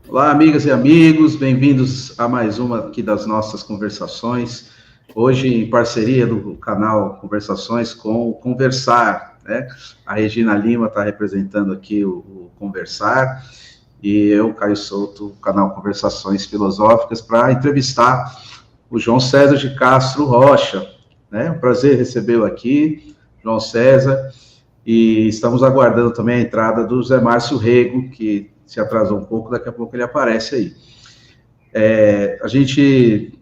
Olá, amigas e amigos, bem-vindos a mais uma aqui das nossas conversações. Hoje, em parceria do canal Conversações com o Conversar, né? A Regina Lima está representando aqui o Conversar e eu, Caio Souto, o canal Conversações Filosóficas, para entrevistar o João César de Castro Rocha, né? Um prazer recebê-lo aqui, João César. E estamos aguardando também a entrada do Zé Márcio Rego, que se atrasou um pouco, daqui a pouco ele aparece aí. A gente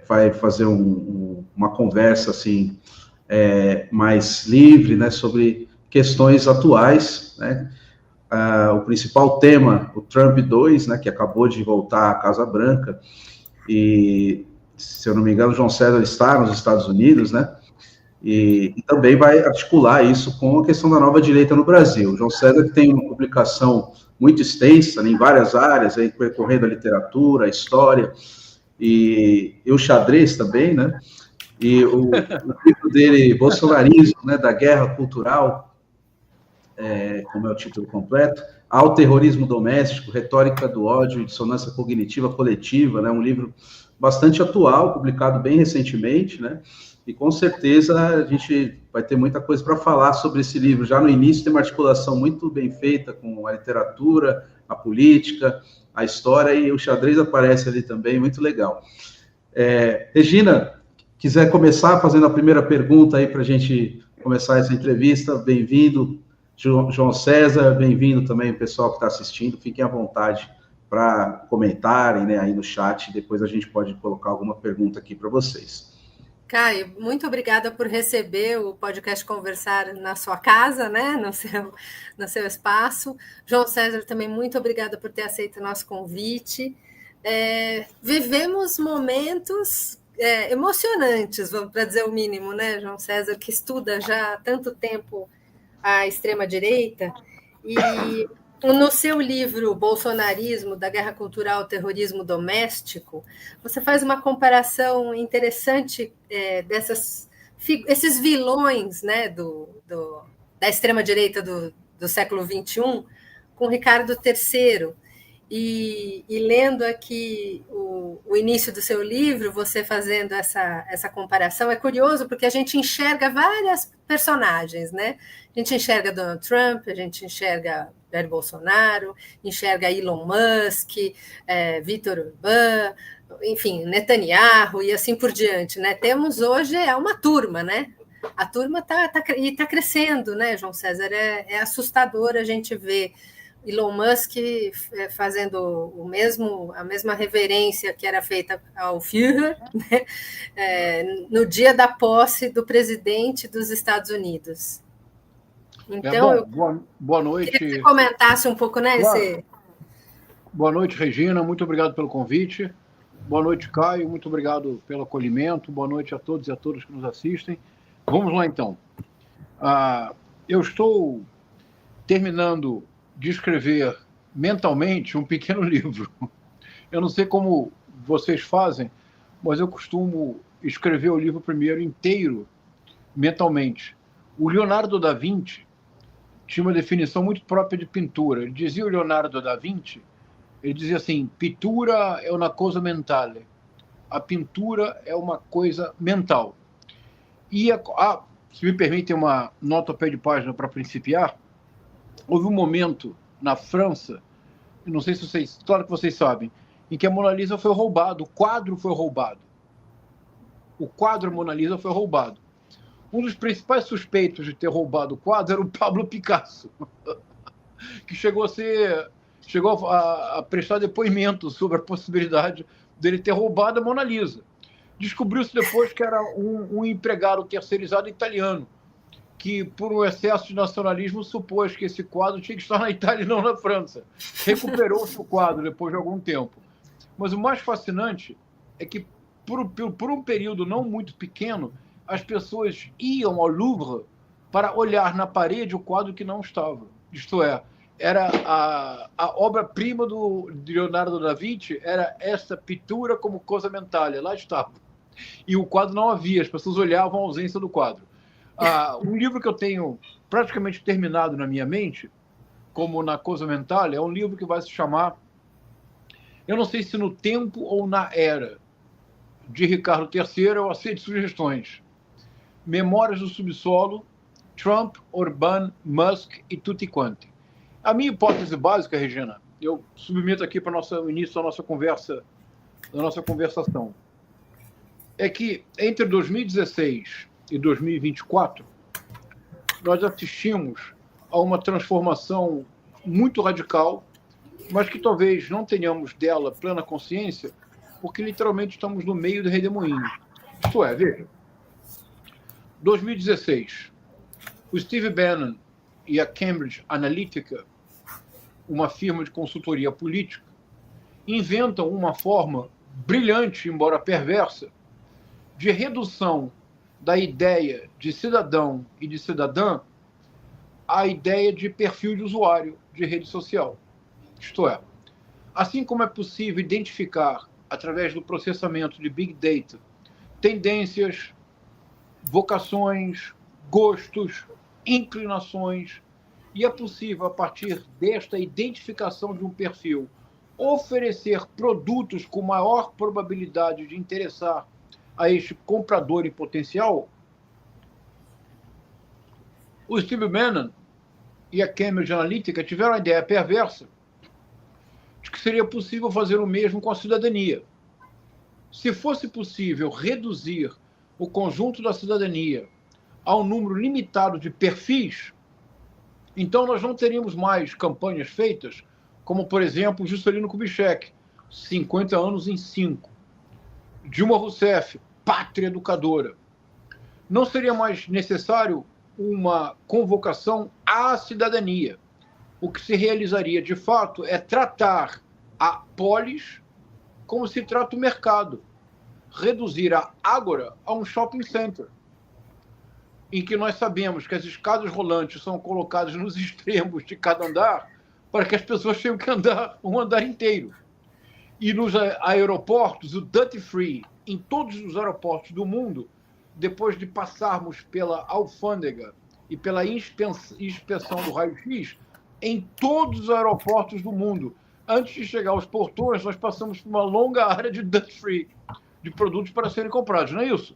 vai fazer uma conversa assim mais livre, né, sobre questões atuais, né? O principal tema, o Trump 2, né, que acabou de voltar à Casa Branca, e, se eu não me engano, o João César está nos Estados Unidos, né? E também vai articular isso com a questão da nova direita no Brasil. O João César que tem uma publicação muito extensa, né, em várias áreas, aí, percorrendo a literatura, a história, e o xadrez também, né? E o livro dele, Bolsonarismo, né, da Guerra Cultural, como é o título completo, ao terrorismo doméstico, retórica do ódio e dissonância cognitiva coletiva, né, um livro bastante atual, publicado bem recentemente, né, e com certeza a gente vai ter muita coisa para falar sobre esse livro. Já no início tem uma articulação muito bem feita com a literatura, a política, a história, e o xadrez aparece ali também, muito legal. Regina, quiser começar fazendo a primeira pergunta aí para a gente começar essa entrevista, bem-vindo. João César, bem-vindo também o pessoal que está assistindo, fiquem à vontade para comentarem, né, aí no chat, depois a gente pode colocar alguma pergunta aqui para vocês. Caio, muito obrigada por receber o podcast Conversar na sua casa, né, no seu espaço. João César, também muito obrigada por ter aceito o nosso convite. Vivemos momentos emocionantes, vamos para dizer o mínimo, né, João César, que estuda já há tanto tempo a extrema-direita, e no seu livro Bolsonarismo, da Guerra Cultural ao Terrorismo Doméstico, você faz uma comparação interessante esses vilões, né, da extrema-direita do século XXI com Ricardo III. E lendo aqui o início do seu livro, você fazendo essa comparação, é curioso porque a gente enxerga várias personagens, né? A gente enxerga Donald Trump, a gente enxerga Jair Bolsonaro, enxerga Elon Musk, Vítor Orbán, enfim, Netanyahu e assim por diante, né? Temos hoje uma turma, né? A turma tá crescendo, né, João César? É assustador a gente ver Elon Musk fazendo a mesma reverência que era feita ao Führer, né? No dia da posse do presidente dos Estados Unidos. Então, boa noite. Queria que você comentasse um pouco, né? Claro. Boa noite, Regina. Muito obrigado pelo convite. Boa noite, Caio. Muito obrigado pelo acolhimento. Boa noite a todos e a todas que nos assistem. Vamos lá, então. Eu estou terminando de escrever mentalmente um pequeno livro. Eu não sei como vocês fazem, mas eu costumo escrever o livro primeiro inteiro mentalmente. O Leonardo da Vinci tinha uma definição muito própria de pintura. Ele dizia, o Leonardo da Vinci, ele dizia assim, pittura é uma coisa mentale. A pintura é uma coisa mental. E, se me permitem uma nota ao pé de página para principiar, houve um momento na França, não sei se vocês, claro que vocês sabem, em que a Mona Lisa foi roubada, o quadro foi roubado. O quadro Mona Lisa foi roubado. Um dos principais suspeitos de ter roubado o quadro era o Pablo Picasso, que chegou a prestar depoimento sobre a possibilidade dele ter roubado a Mona Lisa. Descobriu-se depois que era um empregado terceirizado italiano, que, por um excesso de nacionalismo, supôs que esse quadro tinha que estar na Itália e não na França. Recuperou-se o quadro depois de algum tempo. Mas o mais fascinante é que, por um período não muito pequeno, as pessoas iam ao Louvre para olhar na parede o quadro que não estava. Isto é, era a obra-prima de Leonardo da Vinci, era essa pintura como coisa mentale, lá estava. E o quadro não havia, as pessoas olhavam a ausência do quadro. Um livro que eu tenho praticamente terminado na minha mente, como na coisa mentale, é um livro que vai se chamar Eu não sei se no tempo ou na era de Ricardo III eu aceito sugestões. Memórias do Subsolo, Trump, Orbán, Musk e tutti quanti. A minha hipótese básica, Regina, eu submeto aqui para o início da nossa conversação, é que entre 2016 e 2024, nós assistimos a uma transformação muito radical, mas que talvez não tenhamos dela plena consciência, porque literalmente estamos no meio do redemoinho. Isto é, veja, 2016, o Steve Bannon e a Cambridge Analytica, uma firma de consultoria política, inventam uma forma brilhante, embora perversa, de redução da ideia de cidadão e de cidadã à ideia de perfil de usuário de rede social. Isto é, assim como é possível identificar, através do processamento de Big Data, tendências, vocações, gostos, inclinações, e é possível, a partir desta identificação de um perfil, oferecer produtos com maior probabilidade de interessar a este comprador em potencial, o Steve Bannon e a Cambridge Analytica tiveram a ideia perversa de que seria possível fazer o mesmo com a cidadania. Se fosse possível reduzir o conjunto da cidadania a um número limitado de perfis, então nós não teríamos mais campanhas feitas, como, por exemplo, Juscelino Kubitschek, 50 anos em 5. Dilma Rousseff, pátria educadora. Não seria mais necessário uma convocação à cidadania. O que se realizaria, de fato, é tratar a polis como se trata o mercado. Reduzir a Ágora a um shopping center, em que nós sabemos que as escadas rolantes são colocadas nos extremos de cada andar para que as pessoas tenham que andar um andar inteiro. E nos aeroportos, o duty free, em todos os aeroportos do mundo, depois de passarmos pela alfândega e pela inspeção do raio-x, em todos os aeroportos do mundo, antes de chegar aos portões, nós passamos por uma longa área de duty free, de produtos para serem comprados, não é isso?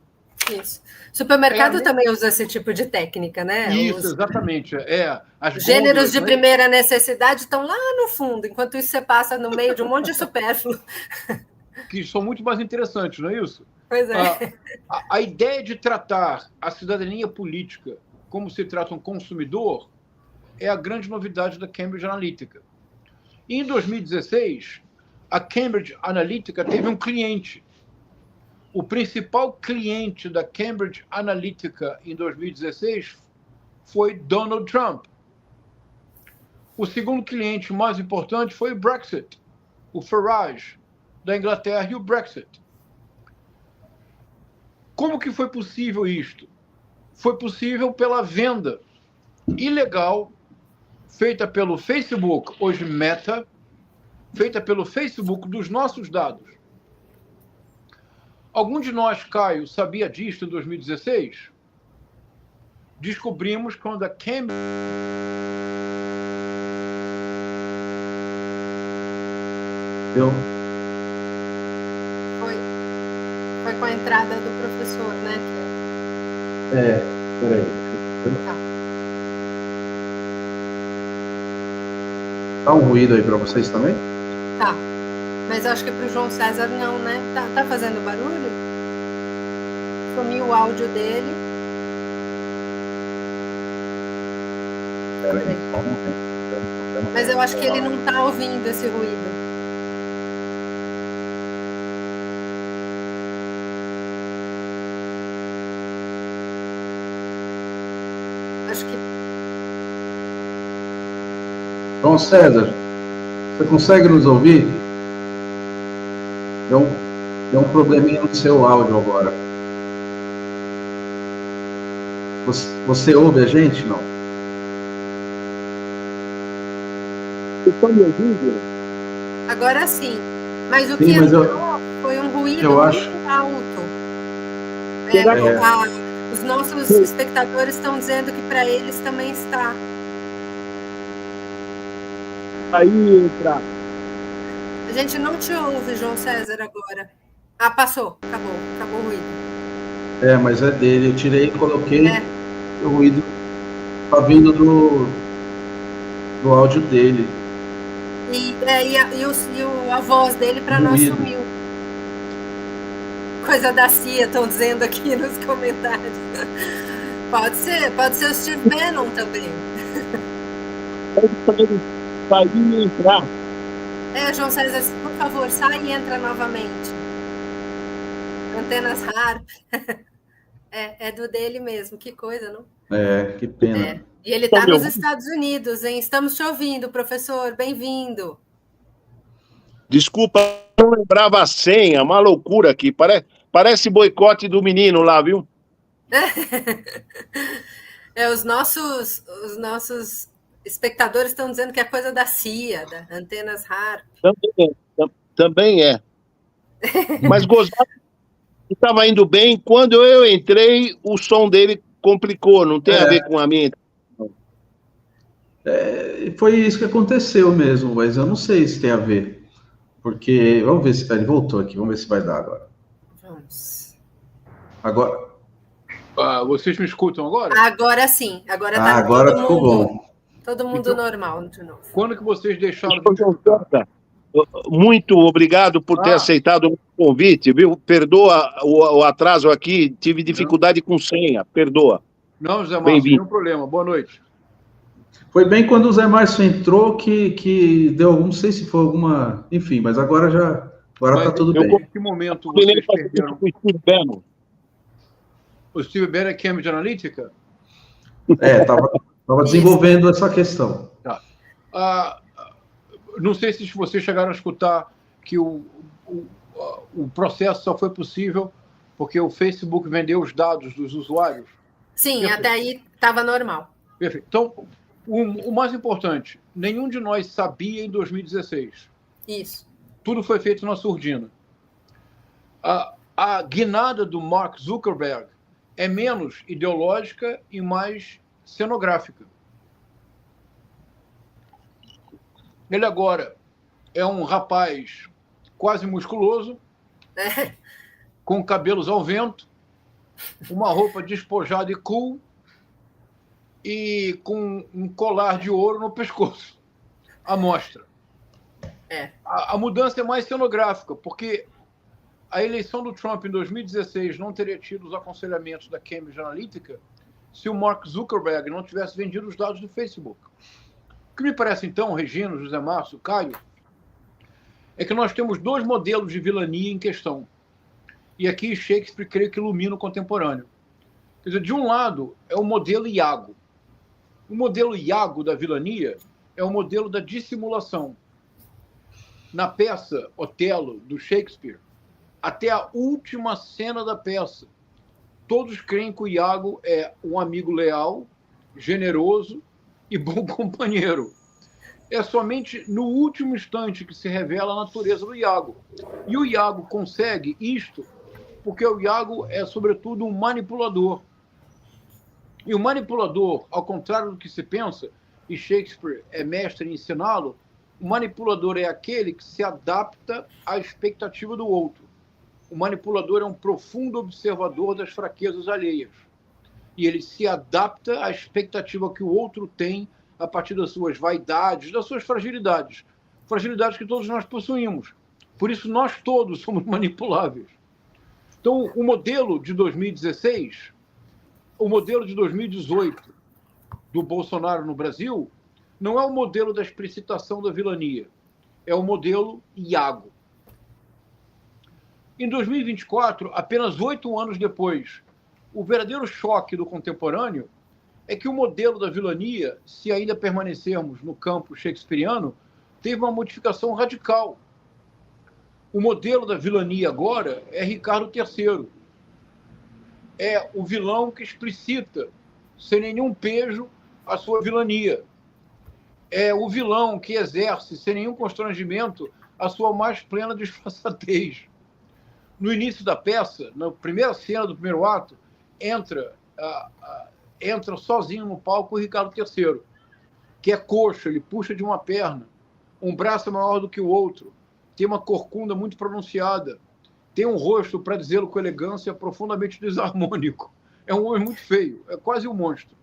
Isso. Supermercado também usa esse tipo de técnica, né? Isso, exatamente. Os gêneros de primeira necessidade estão lá no fundo, enquanto isso você passa no meio de um monte de supérfluo. Que são muito mais interessantes, não é isso? Pois é. A ideia de tratar a cidadania política como se trata um consumidor é a grande novidade da Cambridge Analytica. E em 2016, a Cambridge Analytica teve um cliente. O principal cliente da Cambridge Analytica em 2016 foi Donald Trump. O segundo cliente mais importante foi o Brexit, o Farage, da Inglaterra, e o Brexit. Como que foi possível isto? Foi possível pela venda ilegal feita pelo Facebook, hoje Meta, feita pelo Facebook dos nossos dados. Algum de nós, Caio, sabia disto em 2016? Descobrimos quando a Cambridge... Foi com a entrada do professor, né? Peraí. Tá um ruído aí para vocês também? Tá. Mas acho que para o João César não, né? Tá fazendo barulho? Sumiu o áudio dele. Peraí. Mas eu acho que ele não está ouvindo esse ruído. Acho que... João César, você consegue nos ouvir? Deu um probleminha no seu áudio agora. Você ouve a gente, não? Você está me ouvindo? Agora sim. Mas o que entrou foi um ruído muito alto. Os nossos espectadores estão dizendo que para eles também está. Aí entra. A gente não te ouve, João César, agora. Ah, passou. Acabou o ruído. Mas é dele. Eu tirei e coloquei. O ruído tá vindo do áudio dele. E a voz dele para nós sumiu. Coisa da CIA, estão dizendo aqui nos comentários. Pode ser o Steve Bannon também. Sair e entrar. João César, por favor, sai e entra novamente. Antenas Harp. É do dele mesmo, que coisa, não? Que pena. E ele está nos Estados Unidos, hein? Estamos te ouvindo, professor, bem-vindo. Desculpa, não lembrava a senha, uma loucura aqui. Parece boicote do menino lá, viu? Os nossos espectadores estão dizendo que é coisa da CIA, da Antenas Harp. Também é. Mas gozado, estava indo bem. Quando eu entrei, o som dele complicou. Não tem a ver com a minha. Foi isso que aconteceu mesmo, mas eu não sei se tem a ver. Porque, vamos ver se ele voltou aqui, vamos ver se vai dar agora. Vamos. Agora. Vocês me escutam agora? Agora sim. Agora tá agora ficou bom. Todo mundo então, normal de novo. Quando que vocês deixaram de... Muito obrigado por ter aceitado o convite, viu? Perdoa o atraso aqui, tive dificuldade com senha, perdoa. Não, José Márcio, nenhum problema. Boa noite. Foi bem quando o Zé Márcio entrou que deu, não sei se foi alguma... Enfim, mas agora tá tudo bem. Em que momento vocês perderam? O Steve Bannon. O Steve Bannon é Cambridge Analytica? Estava desenvolvendo essa questão. Tá. Não sei se vocês chegaram a escutar que o processo só foi possível porque o Facebook vendeu os dados dos usuários. Sim, até aí estava normal. Perfeito. Então, o mais importante, nenhum de nós sabia em 2016. Isso. Tudo foi feito na surdina. A guinada do Mark Zuckerberg é menos ideológica e mais cenográfica. Ele agora é um rapaz quase musculoso, com cabelos ao vento, uma roupa despojada e cool, e com um colar de ouro no pescoço, à mostra. A mudança é mais cenográfica, porque a eleição do Trump em 2016 não teria tido os aconselhamentos da Cambridge Analytica se o Mark Zuckerberg não tivesse vendido os dados do Facebook. O que me parece, então, Regina, José Márcio, Caio, é que nós temos dois modelos de vilania em questão. E aqui Shakespeare creio que ilumina o contemporâneo. Quer dizer, de um lado é o modelo Iago. O modelo Iago da vilania é o modelo da dissimulação. Na peça Otelo, do Shakespeare, até a última cena da peça, todos creem que o Iago é um amigo leal, generoso e bom companheiro. É somente no último instante que se revela a natureza do Iago. E o Iago consegue isto porque o Iago é, sobretudo, um manipulador. E o manipulador, ao contrário do que se pensa, e Shakespeare é mestre em ensiná-lo, o manipulador é aquele que se adapta à expectativa do outro. O manipulador é um profundo observador das fraquezas alheias. E ele se adapta à expectativa que o outro tem a partir das suas vaidades, das suas fragilidades. Fragilidades que todos nós possuímos. Por isso, nós todos somos manipuláveis. Então, o modelo de 2016, o modelo de 2018 do Bolsonaro no Brasil, não é o modelo da explicitação da vilania. É o modelo Iago. Em 2024, apenas 8 anos depois, o verdadeiro choque do contemporâneo é que o modelo da vilania, se ainda permanecermos no campo shakespeariano, teve uma modificação radical. O modelo da vilania agora é Ricardo III. É o vilão que explicita, sem nenhum pejo, a sua vilania. É o vilão que exerce, sem nenhum constrangimento, a sua mais plena disfarçatez. No início da peça, na primeira cena do primeiro ato, entra sozinho no palco o Ricardo III, que é coxo, ele puxa de uma perna, um braço maior do que o outro, tem uma corcunda muito pronunciada, tem um rosto, para dizê-lo com elegância, profundamente desarmônico. É um homem muito feio, é quase um monstro.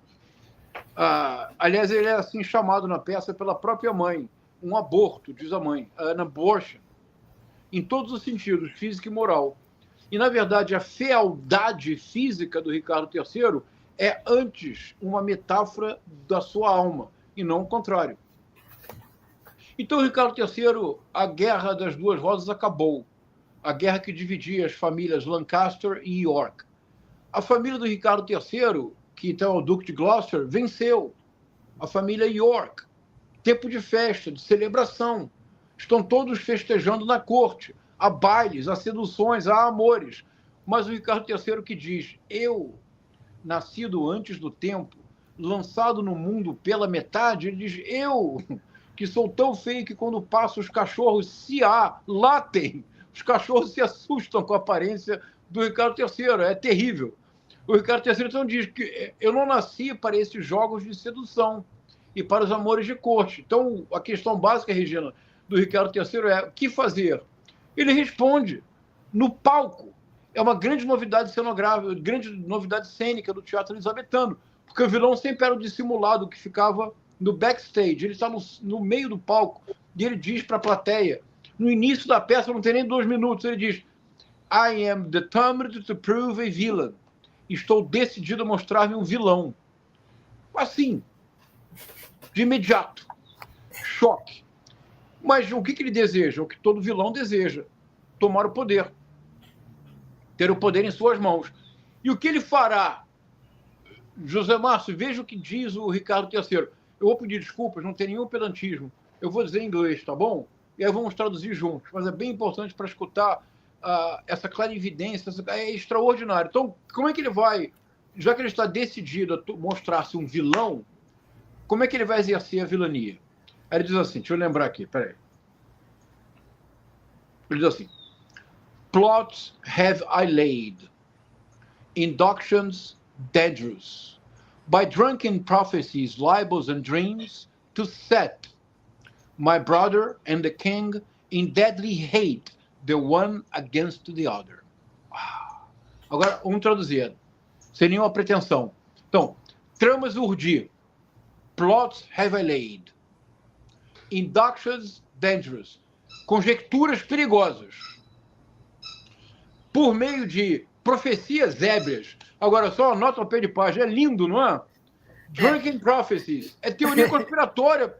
Aliás, ele é assim chamado na peça pela própria mãe, um aborto, diz a mãe, an abortion, em todos os sentidos, físico e moral. E, na verdade, a fealdade física do Ricardo III é antes uma metáfora da sua alma, e não o contrário. Então, Ricardo III, a Guerra das Duas Rosas acabou. A guerra que dividia as famílias Lancaster e York. A família do Ricardo III, que então é o Duque de Gloucester, venceu. A família York. Tempo de festa, de celebração. Estão todos festejando na corte. Há bailes, há seduções, há amores. Mas o Ricardo III que diz: eu, nascido antes do tempo, lançado no mundo pela metade, ele diz: eu, que sou tão feio que quando passo os cachorros se latem. Os cachorros se assustam com a aparência do Ricardo III. É terrível. O Ricardo III então diz que eu não nasci para esses jogos de sedução e para os amores de corte. Então, a questão básica, Regina, do Ricardo III é: o que fazer? Ele responde no palco. É uma grande novidade cenográfica, grande novidade cênica do teatro elisabetano, porque o vilão sempre era o dissimulado que ficava no backstage. Ele está no meio do palco e ele diz para a plateia, no início da peça, não tem nem 2 minutos, ele diz: I am determined to prove a villain. Estou decidido a mostrar-me um vilão. Assim, de imediato. Choque. Mas o que ele deseja? O que todo vilão deseja: tomar o poder. Ter o poder em suas mãos. E o que ele fará? José Márcio, veja o que diz o Ricardo III. Eu vou pedir desculpas, não tem nenhum pedantismo. Eu vou dizer em inglês, tá bom? E aí vamos traduzir juntos. Mas é bem importante para escutar essa clarividência. É extraordinário. Então, como é que ele vai, já que ele está decidido a mostrar-se um vilão, como é que ele vai exercer a vilania? Aí ele diz assim, deixa eu lembrar aqui, peraí. Ele diz assim: plots have I laid, inductions dangerous, by drunken prophecies, libels and dreams, to set my brother and the king in deadly hate, the one against the other. Agora, vamos traduzir, sem nenhuma pretensão. Então, tramas urdir, plots have I laid, inductions dangerous, conjecturas perigosas, por meio de profecias ébrias. Agora, só anota o pé de página, é lindo, não é? Drunken prophecies, é teoria conspiratória.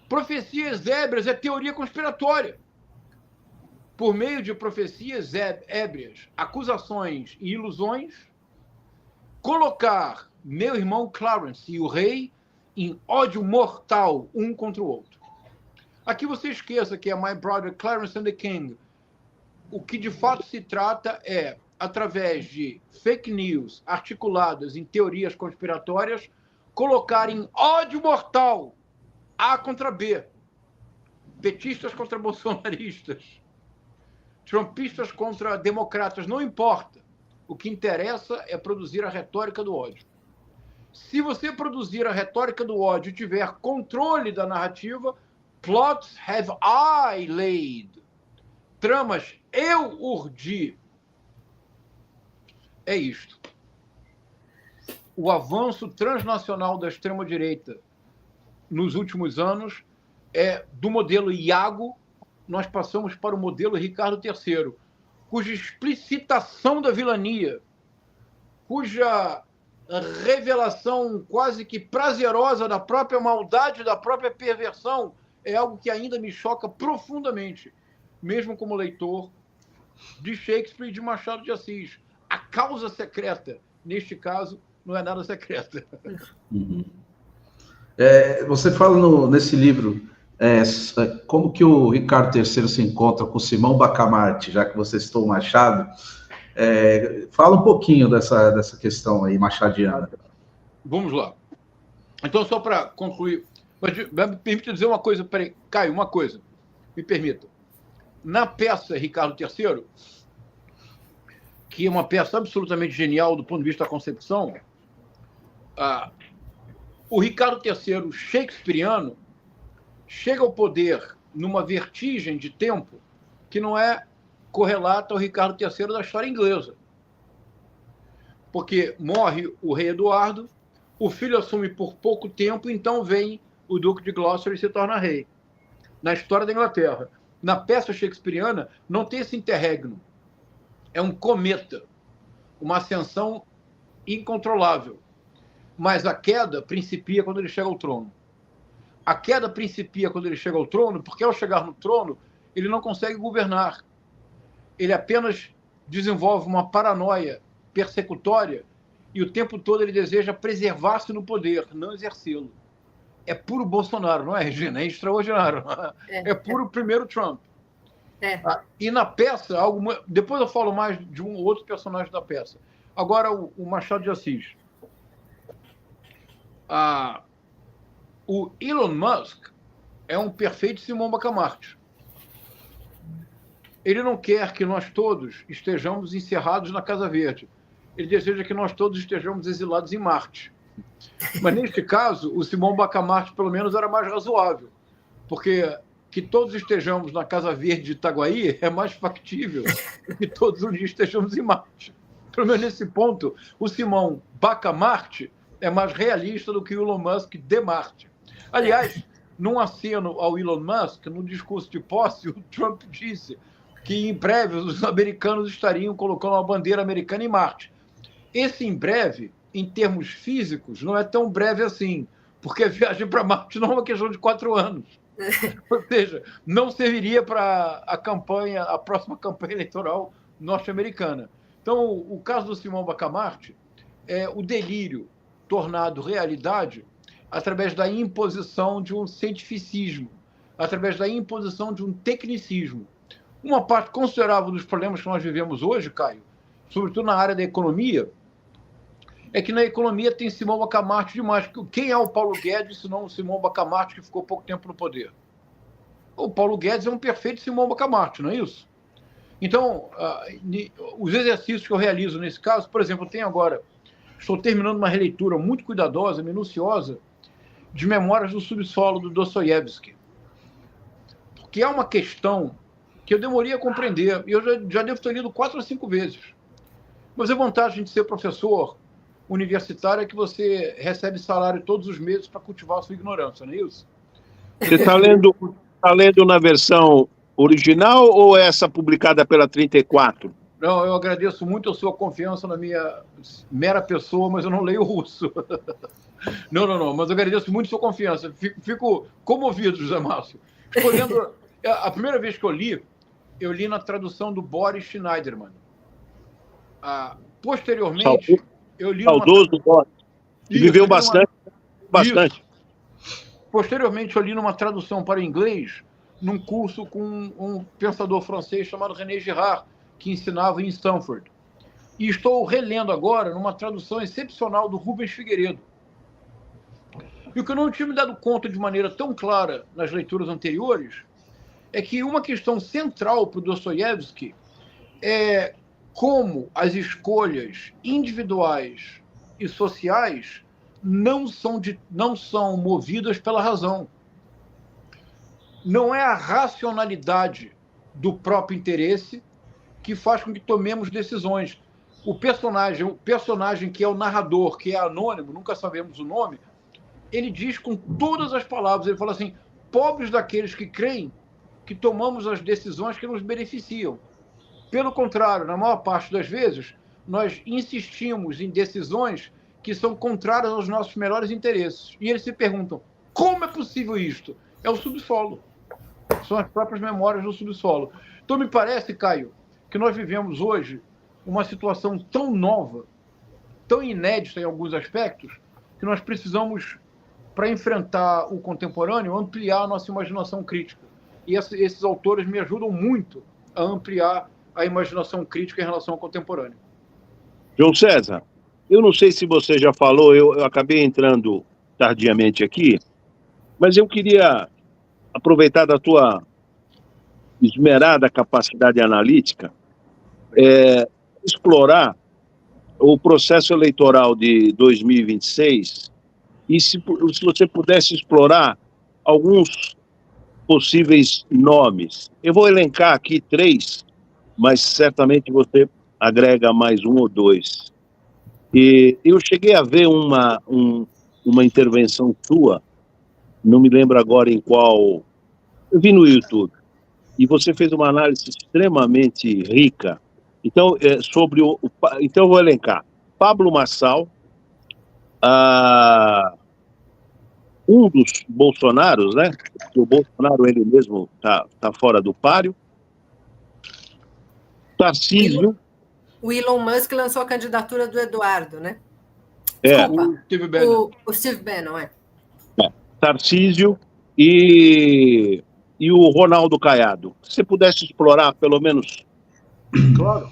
Profecias ébrias é teoria conspiratória. Por meio de profecias ébrias, acusações e ilusões, colocar meu irmão Clarence e o rei em ódio mortal um contra o outro. Aqui você esqueça que é My Brother Clarence and the King. O que de fato se trata é, através de fake news articuladas em teorias conspiratórias, colocar em ódio mortal A contra B, petistas contra bolsonaristas, trumpistas contra democratas, não importa. O que interessa é produzir a retórica do ódio. Se você produzir a retórica do ódio e tiver controle da narrativa, plots have I laid, tramas eu urdi. É isto. O avanço transnacional da extrema-direita nos últimos anos é do modelo Iago, nós passamos para o modelo Ricardo III, cuja explicitação da vilania, cuja revelação quase que prazerosa da própria maldade, da própria perversão, é algo que ainda me choca profundamente, mesmo como leitor de Shakespeare e de Machado de Assis. A causa secreta, neste caso, não é nada secreta. Uhum. Você fala nesse livro como que o Ricardo III se encontra com Simão Bacamarte, já que você citou o Machado. Fala um pouquinho dessa questão aí, machadiana. Vamos lá. Então, só para concluir, me permita dizer uma coisa, peraí, Caio, uma coisa, me permita. Na peça Ricardo III, que é uma peça absolutamente genial do ponto de vista da concepção, o Ricardo III shakespeariano chega ao poder numa vertigem de tempo que não é correlata ao Ricardo III da história inglesa. Porque morre o rei Eduardo, o filho assume por pouco tempo, então vem o Duque de Gloucester e se torna rei. Na história da Inglaterra. Na peça shakespeariana, não tem esse interregno. É um cometa, uma ascensão incontrolável. Mas a queda principia quando ele chega ao trono. A queda principia quando ele chega ao trono, porque ao chegar no trono, ele não consegue governar. Ele apenas desenvolve uma paranoia persecutória e o tempo todo ele deseja preservar-se no poder, não exercê-lo. É puro Bolsonaro, não é, Regina? É extraordinário. É puro primeiro Trump. E na peça, depois eu falo mais de um ou outro personagem da peça. Agora, o Machado de Assis. O Elon Musk é um perfeito Simão Bacamarte. Ele não quer que nós todos estejamos encerrados na Casa Verde. Ele deseja que nós todos estejamos exilados em Marte. Mas, neste caso, o Simão Bacamarte, pelo menos, era mais razoável. Porque que todos estejamos na Casa Verde de Itaguaí é mais factível do que todos um dia estejamos em Marte. Pelo menos nesse ponto, o Simão Bacamarte é mais realista do que o Elon Musk de Marte. Aliás, num aceno ao Elon Musk, no discurso de posse, o Trump disse que em breve os americanos estariam colocando uma bandeira americana em Marte. Esse em breve, em termos físicos, não é tão breve assim, porque a viagem para Marte não é uma questão de 4 anos. Ou seja, não serviria para a próxima campanha eleitoral norte-americana. Então, o caso do Simão Bacamarte é o delírio tornado realidade através da imposição de um cientificismo, através da imposição de um tecnicismo. Uma parte considerável dos problemas que nós vivemos hoje, Caio, sobretudo na área da economia, é que na economia tem Simão Bacamarte demais. Quem é o Paulo Guedes, se não o Simão Bacamarte, que ficou pouco tempo no poder? O Paulo Guedes é um perfeito Simão Bacamarte, não é isso? Então, os exercícios que eu realizo nesse caso, por exemplo, estou terminando uma releitura muito cuidadosa, minuciosa, de Memórias do Subsolo, do Dostoiévski. Porque é uma questão que eu demorei a compreender, e eu já devo ter lido 4 ou 5 vezes. Mas a vantagem de ser professor universitário é que você recebe salário todos os meses para cultivar a sua ignorância, não é isso? Você está lendo na versão original ou essa publicada pela 34? Não, eu agradeço muito a sua confiança na minha mera pessoa, mas eu não leio russo. Não, mas eu agradeço muito a sua confiança. Fico comovido, José Márcio. Estou lendo, a primeira vez que eu li na tradução do Boris Schneiderman. Posteriormente, eu li saudoso Boris, que viveu bastante. Posteriormente, eu li numa tradução para o inglês, num curso com um pensador francês chamado René Girard, que ensinava em Stanford. E estou relendo agora numa tradução excepcional do Rubens Figueiredo. E o que eu não tinha me dado conta de maneira tão clara nas leituras anteriores é que uma questão central para o Dostoiévski é como as escolhas individuais e sociais não são movidas pela razão. Não é a racionalidade do próprio interesse que faz com que tomemos decisões. O personagem que é o narrador, que é anônimo, nunca sabemos o nome, ele diz com todas as palavras, ele fala assim, pobres daqueles que creem que tomamos as decisões que nos beneficiam. Pelo contrário, na maior parte das vezes, nós insistimos em decisões que são contrárias aos nossos melhores interesses. E eles se perguntam, como é possível isto? É o subsolo. São as próprias memórias do subsolo. Então, me parece, Caio, que nós vivemos hoje uma situação tão nova, tão inédita em alguns aspectos, que nós precisamos, para enfrentar o contemporâneo, ampliar a nossa imaginação crítica. E esses autores me ajudam muito a ampliar a imaginação crítica em relação ao contemporâneo. João César, eu não sei se você já falou, eu acabei entrando tardiamente aqui, mas eu queria aproveitar da tua esmerada capacidade analítica, explorar o processo eleitoral de 2026 e se você pudesse explorar alguns possíveis nomes. Eu vou elencar aqui 3, mas certamente você agrega mais 1 ou 2. E eu cheguei a ver uma intervenção sua, não me lembro agora em qual, eu vi no YouTube, e você fez uma análise extremamente rica. Então, então eu vou elencar. Pablo Marçal, um dos Bolsonaros, né? O Bolsonaro, ele mesmo tá fora do páreo. Tarcísio. O Elon Musk lançou a candidatura do Eduardo, né? É. Desculpa, o Steve Bannon, Tarcísio e o Ronaldo Caiado. Se você pudesse explorar, pelo menos... Claro.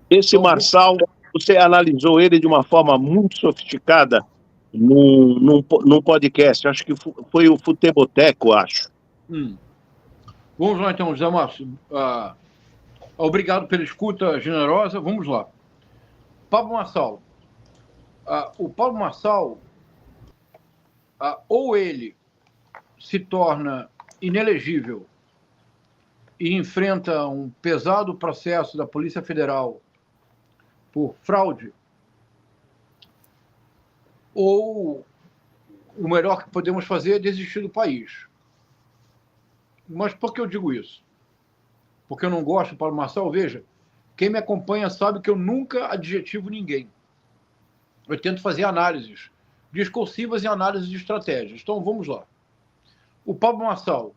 Esse Marçal, você analisou ele de uma forma muito sofisticada num podcast. Acho que foi o Futeboteco, acho. Vamos lá, então, José Márcio. Obrigado pela escuta generosa. Vamos lá. Pablo Marçal. O Pablo Marçal, ou ele se torna inelegível e enfrenta um pesado processo da Polícia Federal por fraude, ou o melhor que podemos fazer é desistir do país. Mas por que eu digo isso? Porque eu não gosto do Pablo Marçal? Veja, quem me acompanha sabe que eu nunca adjetivo ninguém. Eu tento fazer análises discursivas e análises de estratégias. Então, vamos lá. O Pablo Marçal,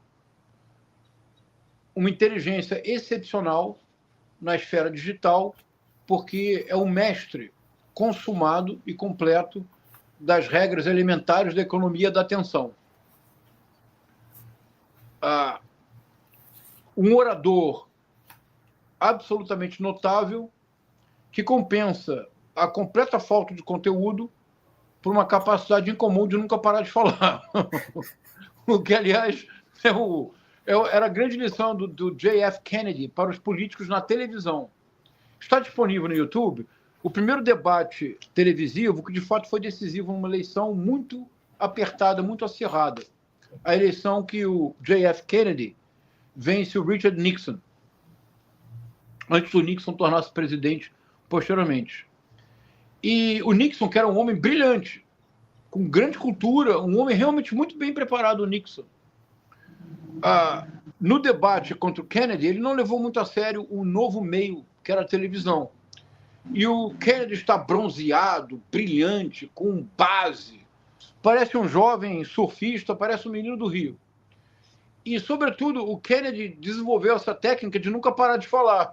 uma inteligência excepcional na esfera digital, porque é o mestre consumado e completo das regras elementares da economia da atenção. Um orador absolutamente notável que compensa a completa falta de conteúdo por uma capacidade incomum de nunca parar de falar. O que, aliás, era a grande lição do J.F. Kennedy para os políticos na televisão. Está disponível no YouTube o primeiro debate televisivo que, de fato, foi decisivo numa eleição muito apertada, muito acirrada. A eleição que o J.F. Kennedy vence o Richard Nixon, antes do Nixon tornar-se presidente posteriormente. E o Nixon, que era um homem brilhante, com grande cultura, um homem realmente muito bem preparado, o Nixon. No debate contra o Kennedy, ele não levou muito a sério o novo meio, que era a televisão. E o Kennedy está bronzeado, brilhante, com base. Parece um jovem surfista, parece um menino do Rio. E, sobretudo, o Kennedy desenvolveu essa técnica de nunca parar de falar.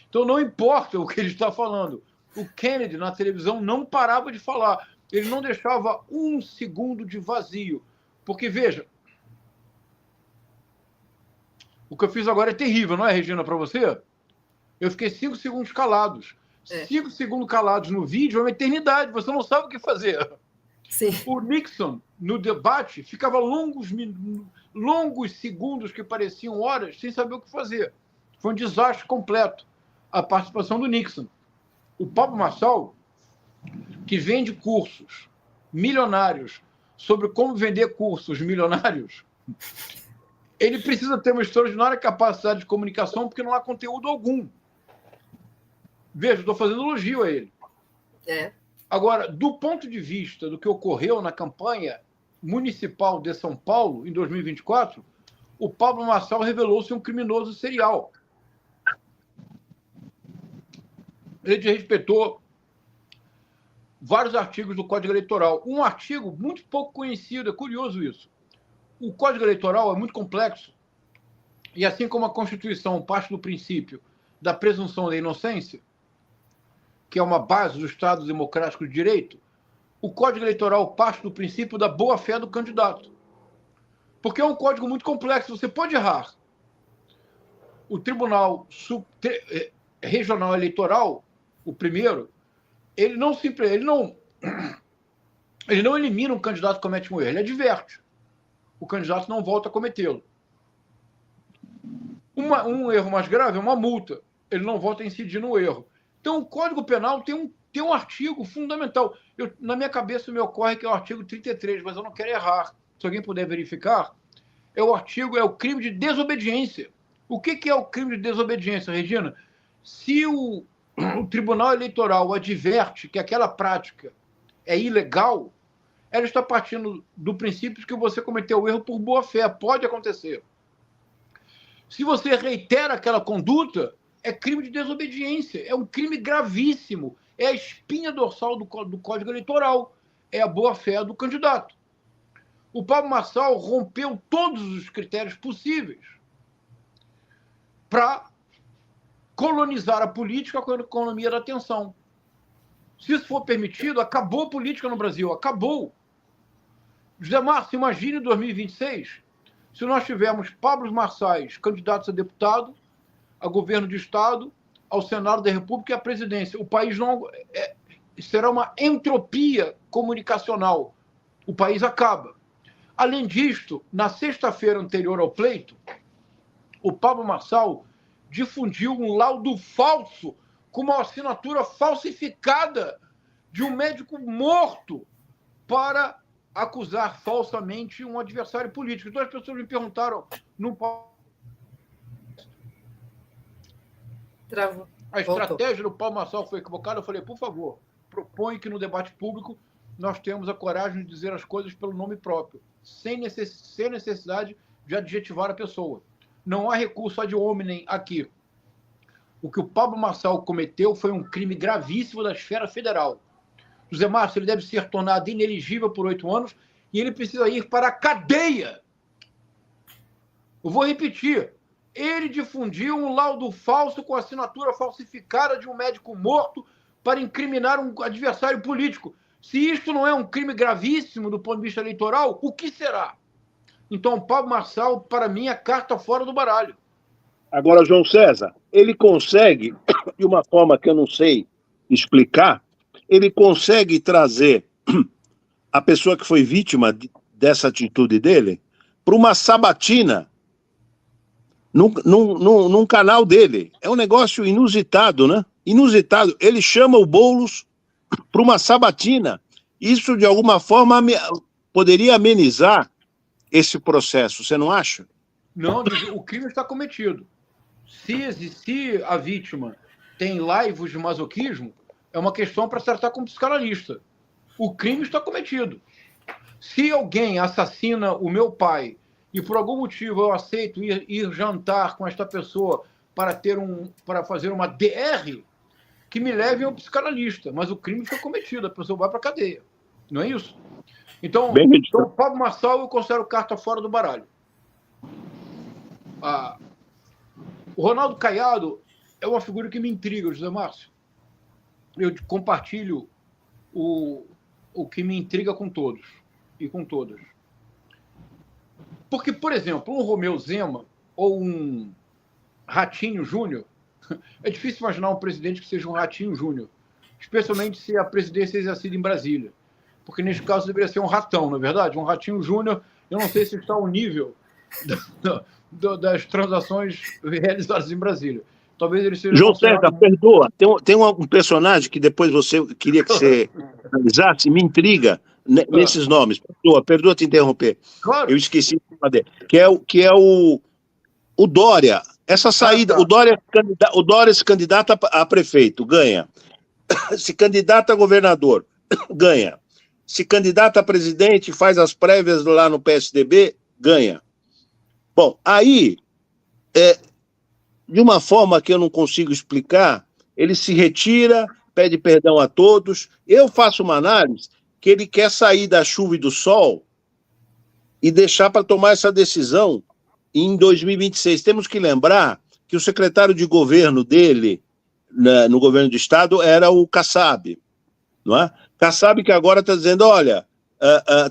Então, não importa o que ele está falando. O Kennedy, na televisão, não parava de falar. Ele não deixava um segundo de vazio. Porque, veja, o que eu fiz agora é terrível, não é, Regina, para você? Eu fiquei 5 segundos calados. 5 segundos calados no vídeo é uma eternidade, você não sabe o que fazer. Sim. O Nixon, no debate, ficava longos segundos que pareciam horas sem saber o que fazer. Foi um desastre completo a participação do Nixon. O Pablo Marçal, que vende cursos milionários sobre como vender cursos milionários, ele precisa ter uma extraordinária capacidade de comunicação porque não há conteúdo algum. Veja, estou fazendo elogio a ele. Agora, do ponto de vista do que ocorreu na campanha municipal de São Paulo, em 2024, o Pablo Marçal revelou-se um criminoso serial. Ele desrespeitou vários artigos do Código Eleitoral. Um artigo muito pouco conhecido, é curioso isso. O Código Eleitoral é muito complexo e, assim como a Constituição parte do princípio da presunção da inocência, que é uma base do Estado Democrático de Direito, o Código Eleitoral parte do princípio da boa-fé do candidato. Porque é um código muito complexo, você pode errar. O Tribunal Regional Eleitoral, o primeiro, ele não elimina um candidato que comete um erro, ele adverte. O candidato não volta a cometê-lo. Um erro mais grave é uma multa. Ele não volta a incidir no erro. Então, o Código Penal tem um artigo fundamental. Na minha cabeça, me ocorre que é o artigo 33, mas eu não quero errar. Se alguém puder verificar, é o crime de desobediência. O que é o crime de desobediência, Regina? Se o Tribunal Eleitoral adverte que aquela prática é ilegal, ela está partindo do princípio de que você cometeu o erro por boa fé. Pode acontecer. Se você reitera aquela conduta, é crime de desobediência. É um crime gravíssimo. É a espinha dorsal do Código Eleitoral. É a boa fé do candidato. O Pablo Marçal rompeu todos os critérios possíveis para colonizar a política com a economia da atenção. Se isso for permitido, acabou a política no Brasil. Acabou. José Márcio, imagine em 2026, se nós tivermos Pablo Marçais candidatos a deputado, a governo de Estado, ao Senado da República e à presidência. O país não será uma entropia comunicacional. O país acaba. Além disto, na sexta-feira anterior ao pleito, o Pablo Marçal difundiu um laudo falso com uma assinatura falsificada de um médico morto para acusar falsamente um adversário político. Então as pessoas me perguntaram Travou. A estratégia do Pablo Marçal foi equivocada. Eu falei, por favor, propõe que no debate público nós temos a coragem de dizer as coisas pelo nome próprio, sem necessidade de adjetivar a pessoa. Não há recurso ad hominem aqui. O que o Pablo Marçal cometeu foi um crime gravíssimo da esfera federal. José Márcio, ele deve ser tornado inelegível por 8 anos e ele precisa ir para a cadeia. Eu vou repetir. Ele difundiu um laudo falso com assinatura falsificada de um médico morto para incriminar um adversário político. Se isto não é um crime gravíssimo do ponto de vista eleitoral, o que será? Então, o Pablo Marçal, para mim, é carta fora do baralho. Agora, João César, ele consegue, de uma forma que eu não sei explicar, ele consegue trazer a pessoa que foi vítima dessa atitude dele para uma sabatina num canal dele. É um negócio inusitado, né? Inusitado. Ele chama o Boulos para uma sabatina. Isso, de alguma forma, poderia amenizar esse processo, você não acha? Não, o crime está cometido. Se a vítima tem laivos de masoquismo, é uma questão para tratar com um psicanalista. O crime está cometido. Se alguém assassina o meu pai e por algum motivo eu aceito ir jantar com esta pessoa para fazer uma DR, que me leve a um psicanalista. Mas o crime foi cometido, a pessoa vai para a cadeia. Não é isso? Então, o Pablo Marçal eu considero carta fora do baralho. O Ronaldo Caiado é uma figura que me intriga, José Márcio. Eu compartilho o que me intriga com todos e com todas. Porque, por exemplo, um Romeu Zema ou um Ratinho Júnior, é difícil imaginar um presidente que seja um Ratinho Júnior, especialmente se a presidência é exercida em Brasília. Porque, neste caso, deveria ser um ratão, não é verdade? Um Ratinho Júnior, eu não sei se está ao nível das transações realizadas em Brasília. Talvez ele seja... João César, perdoa. Tem um personagem que depois você queria que você analisasse, me intriga nesses nomes. Perdoa te interromper. Claro. Eu esqueci de falar dele. Que é o Dória. Essa saída, tá. O Dória se candidata a prefeito, ganha. Se candidata a governador, ganha. Se candidata a presidente, faz as prévias lá no PSDB, ganha. Bom, aí, de uma forma que eu não consigo explicar, ele se retira, pede perdão a todos. Eu faço uma análise que ele quer sair da chuva e do sol e deixar para tomar essa decisão em 2026. Temos que lembrar que o secretário de governo dele, no governo do Estado, era o Kassab, não é? Kassab que agora está dizendo, olha,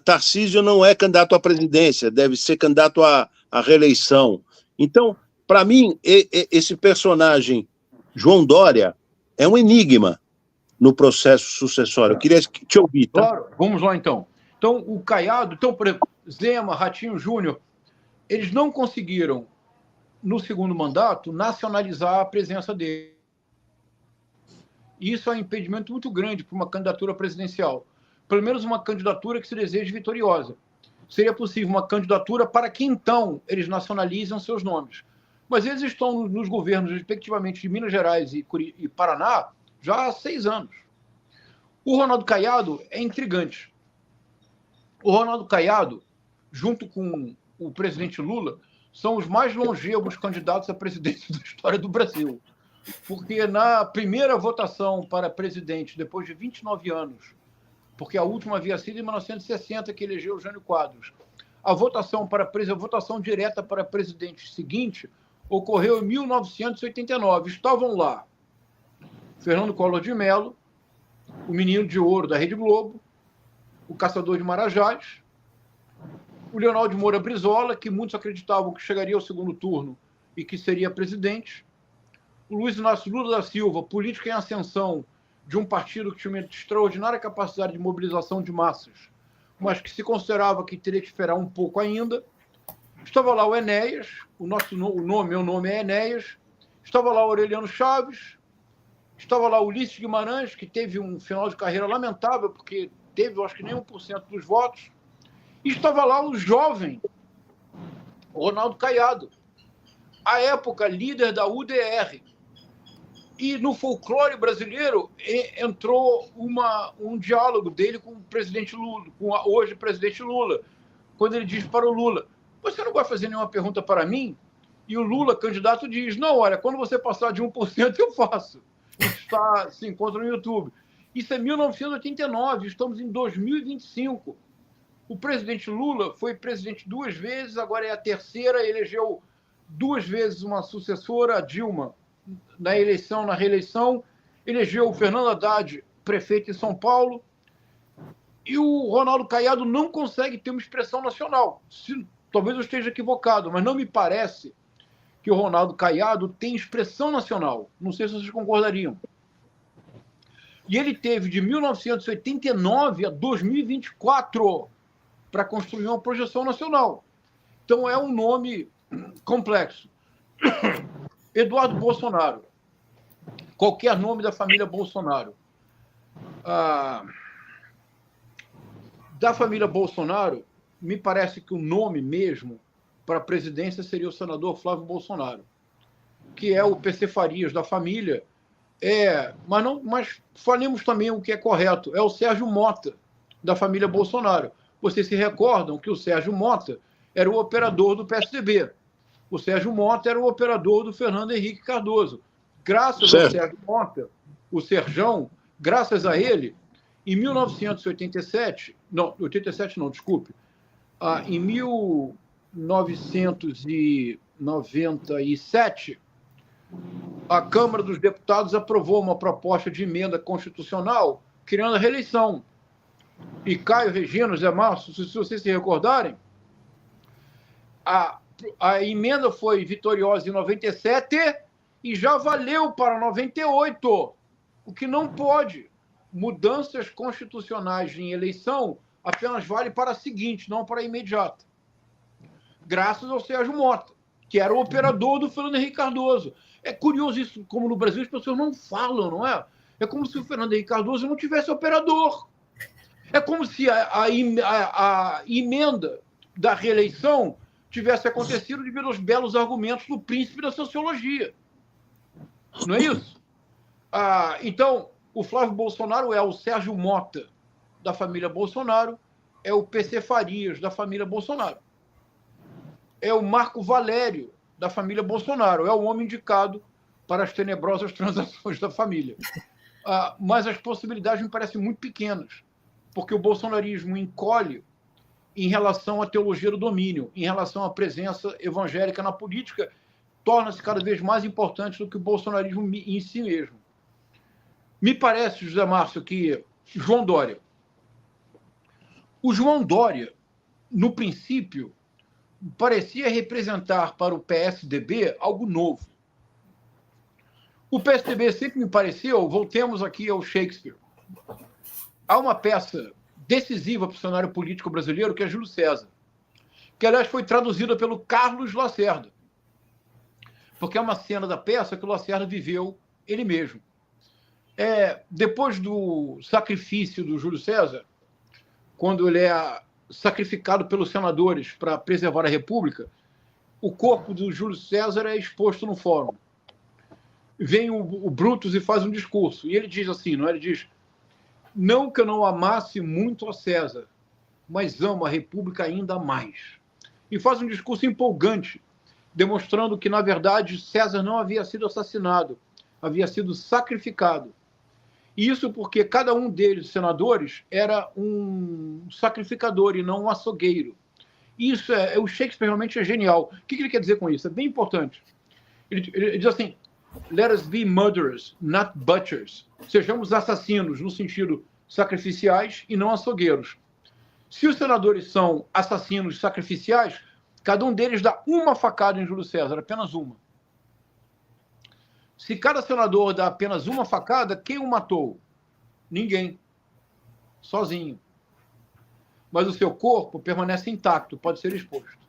Tarcísio não é candidato à presidência, deve ser candidato à reeleição. Então, para mim, esse personagem, João Dória, é um enigma no processo sucessório. Eu queria te ouvir, tá? Claro, vamos lá então. Então, o Caiado, por exemplo, Zema, Ratinho Júnior, eles não conseguiram, no segundo mandato, nacionalizar a presença dele. Isso é um impedimento muito grande para uma candidatura presidencial. Pelo menos uma candidatura que se deseje vitoriosa. seria possível uma candidatura para que, então, eles nacionalizem seus nomes. Mas eles estão nos governos, respectivamente, de Minas Gerais e Paraná já há 6 anos. O Ronaldo Caiado é intrigante. O Ronaldo Caiado, junto com o presidente Lula, são os mais longevos candidatos à presidência da história do Brasil. Porque na primeira votação para presidente, depois de 29 anos, porque a última havia sido em 1960, que elegeu o Jânio Quadros, a votação direta para presidente seguinte ocorreu em 1989. Estavam lá Fernando Collor de Mello, o menino de ouro da Rede Globo, o caçador de Marajás, o Leonardo Moura Brizola, que muitos acreditavam que chegaria ao segundo turno e que seria presidente, o Luiz Inácio Lula da Silva, político em ascensão de um partido que tinha uma extraordinária capacidade de mobilização de massas, mas que se considerava que teria que esperar um pouco ainda. Estava lá o Enéas, meu nome é Enéas, estava lá o Aureliano Chaves, estava lá o Ulisses Guimarães, que teve um final de carreira lamentável, porque teve, eu acho que nem 1% dos votos, e estava lá o jovem Ronaldo Caiado, à época líder da UDR. E no folclore brasileiro entrou um diálogo dele com o presidente Lula, com hoje presidente Lula, quando ele diz para o Lula: você não vai fazer nenhuma pergunta para mim? E o Lula, candidato, diz: não, olha, quando você passar de 1%, eu faço. Isso se encontra no YouTube. Isso é 1989, estamos em 2025. O presidente Lula foi presidente 2 vezes, agora é a terceira, elegeu 2 vezes uma sucessora, a Dilma, na reeleição, elegeu o Fernando Haddad, prefeito em São Paulo, e o Ronaldo Caiado não consegue ter uma expressão nacional. Talvez eu esteja equivocado, mas não me parece que o Ronaldo Caiado tem expressão nacional. Não sei se vocês concordariam. E ele teve de 1989 a 2024 para construir uma projeção nacional. Então é um nome complexo. Eduardo Bolsonaro. Qualquer nome da família Bolsonaro. Da família Bolsonaro, me parece que o nome mesmo para a presidência seria o senador Flávio Bolsonaro, que é o PC Farias da família. Mas falemos também o que é correto. É o Sérgio Mota, da família Bolsonaro. Vocês se recordam que o Sérgio Mota era o operador do PSDB. O Sérgio Mota era o operador do Fernando Henrique Cardoso. Graças ao Sérgio Mota, o Serjão, graças a ele, em 1987, em 1997, a Câmara dos Deputados aprovou uma proposta de emenda constitucional criando a reeleição. E Caio, Regina, Zé Márcio, se vocês se recordarem, a emenda foi vitoriosa em 97 e já valeu para 98, o que não pode. Mudanças constitucionais em eleição apenas vale para a seguinte, não para a imediata. Graças ao Sérgio Mota, que era o operador do Fernando Henrique Cardoso. É curioso isso, como no Brasil as pessoas não falam, não é? É como se o Fernando Henrique Cardoso não tivesse operador. É como se a emenda da reeleição tivesse acontecido devido aos belos argumentos do príncipe da sociologia. Não é isso? Então, o Flávio Bolsonaro é o Sérgio Mota da família Bolsonaro, é o PC Farias da família Bolsonaro, é o Marco Valério da família Bolsonaro, é o homem indicado para as tenebrosas transações da família. Mas as possibilidades me parecem muito pequenas, porque o bolsonarismo encolhe em relação à teologia do domínio, em relação à presença evangélica na política, torna-se cada vez mais importante do que o bolsonarismo em si mesmo. Me parece, José Márcio, que João Dória. O João Dória, no princípio, parecia representar para o PSDB algo novo. O PSDB sempre me pareceu, voltemos aqui ao Shakespeare, há uma peça decisiva para o cenário político brasileiro, que é Júlio César, que, aliás, foi traduzida pelo Carlos Lacerda, porque é uma cena da peça que o Lacerda viveu ele mesmo. Depois do sacrifício do Júlio César, quando ele é sacrificado pelos senadores para preservar a República, o corpo do Júlio César é exposto no fórum. Vem o Brutus e faz um discurso. E ele diz assim, não é? Ele diz, não que eu não amasse muito a César, mas amo a República ainda mais. E faz um discurso empolgante, demonstrando que, na verdade, César não havia sido assassinado, havia sido sacrificado. Isso porque cada um deles, senadores, era um sacrificador e não um açougueiro. Isso o Shakespeare realmente é genial. O que ele quer dizer com isso? É bem importante. Ele diz assim, let us be murderers, not butchers. Sejamos assassinos no sentido sacrificiais e não açougueiros. Se os senadores são assassinos sacrificiais, cada um deles dá uma facada em Júlio César, apenas uma. Se cada senador dá apenas uma facada, quem o matou? Ninguém. Sozinho. Mas o seu corpo permanece intacto, pode ser exposto.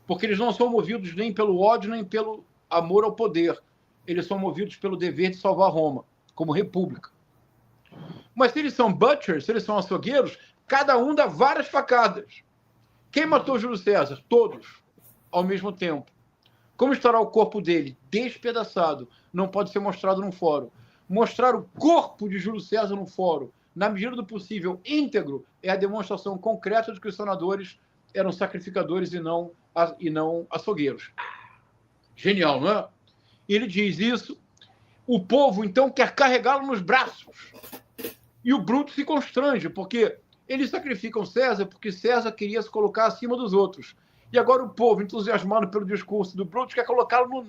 Porque eles não são movidos nem pelo ódio, nem pelo amor ao poder. Eles são movidos pelo dever de salvar Roma, como república. Mas se eles são butchers, se eles são açougueiros, cada um dá várias facadas. Quem matou Júlio César? Todos, ao mesmo tempo. Como estará o corpo dele? Despedaçado. Não pode ser mostrado num fórum. Mostrar o corpo de Júlio César no fórum, na medida do possível, íntegro, é a demonstração concreta de que os senadores eram sacrificadores e não açougueiros. Genial, não é? Ele diz isso. O povo, então, quer carregá-lo nos braços. E o Bruto se constrange, porque eles sacrificam César porque César queria se colocar acima dos outros. E agora o povo, entusiasmado pelo discurso do Brutus, quer colocá-lo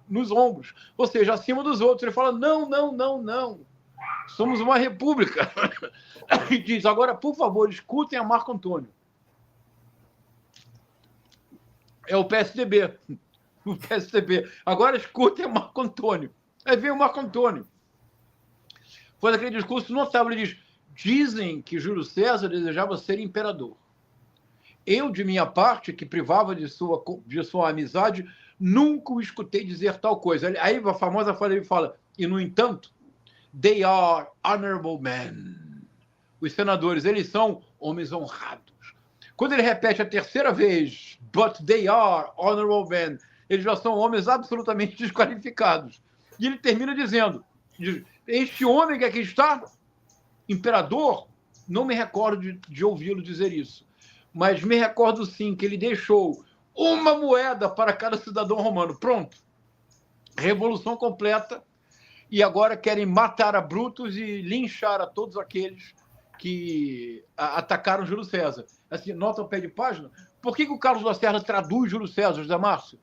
nos ombros, ou seja, acima dos outros. Ele fala, não, não, não, não. Somos uma república. E diz, agora, por favor, escutem a Marco Antônio. É o PSDB. O PSDB. Agora escutem a Marco Antônio. Aí vem o Marco Antônio. Faz aquele discurso notável. Ele diz, dizem que Júlio César desejava ser imperador. Eu, de minha parte, que privava de sua amizade, nunca o escutei dizer tal coisa. Aí a famosa frase ele fala, e no entanto, they are honorable men. Os senadores, eles são homens honrados. Quando ele repete a terceira vez, but they are honorable men, eles já são homens absolutamente desqualificados. E ele termina dizendo, este homem que aqui está, imperador, não me recordo de ouvi-lo dizer isso. Mas me recordo sim que ele deixou uma moeda para cada cidadão romano. Pronto. Revolução completa. E agora querem matar a Brutus e linchar a todos aqueles que atacaram Júlio César. Assim, nota ao pé de página. Por que o Carlos Lacerda traduz Júlio César, José Márcio?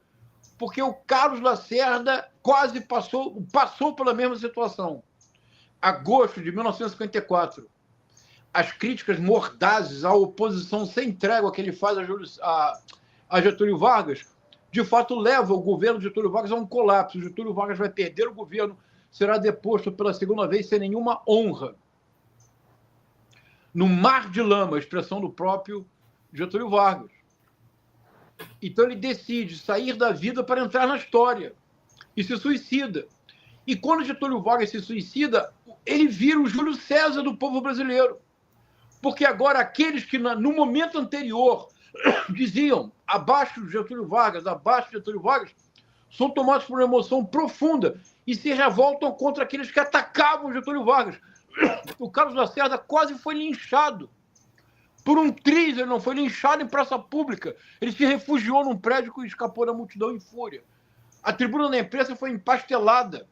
Porque o Carlos Lacerda quase passou pela mesma situação. Agosto de 1954. As críticas mordazes à oposição sem trégua que ele faz a Getúlio Vargas, de fato leva o governo de Getúlio Vargas a um colapso. Getúlio Vargas vai perder o governo, será deposto pela segunda vez sem nenhuma honra. No mar de lama, a expressão do próprio Getúlio Vargas. Então ele decide sair da vida para entrar na história e se suicida. E quando Getúlio Vargas se suicida, ele vira o Júlio César do povo brasileiro. Porque agora aqueles que no momento anterior diziam abaixo de Getúlio Vargas, são tomados por uma emoção profunda e se revoltam contra aqueles que atacavam Getúlio Vargas. O Carlos Lacerda quase foi linchado. Por um triz, ele não foi linchado em praça pública. Ele se refugiou num prédio e escapou da multidão em fúria. A tribuna da imprensa foi empastelada.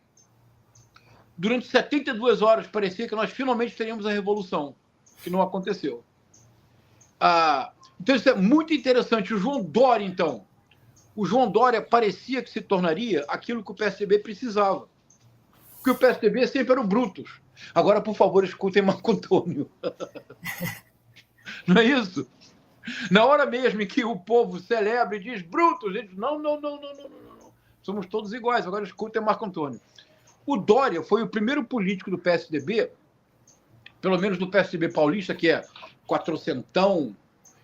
Durante 72 horas parecia que nós finalmente teríamos a revolução, que não aconteceu. Então isso é muito interessante. O João Dória, então. O João Dória parecia que se tornaria aquilo que o PSDB precisava. Porque o PSDB sempre era o Brutus. Agora, por favor, escutem Marco Antônio. Não é isso? Na hora mesmo em que o povo celebra e diz Brutus, ele diz, não. Somos todos iguais. Agora escutem Marco Antônio. O Dória foi o primeiro político do PSDB, pelo menos do PSDB paulista, que é Quatrocentão,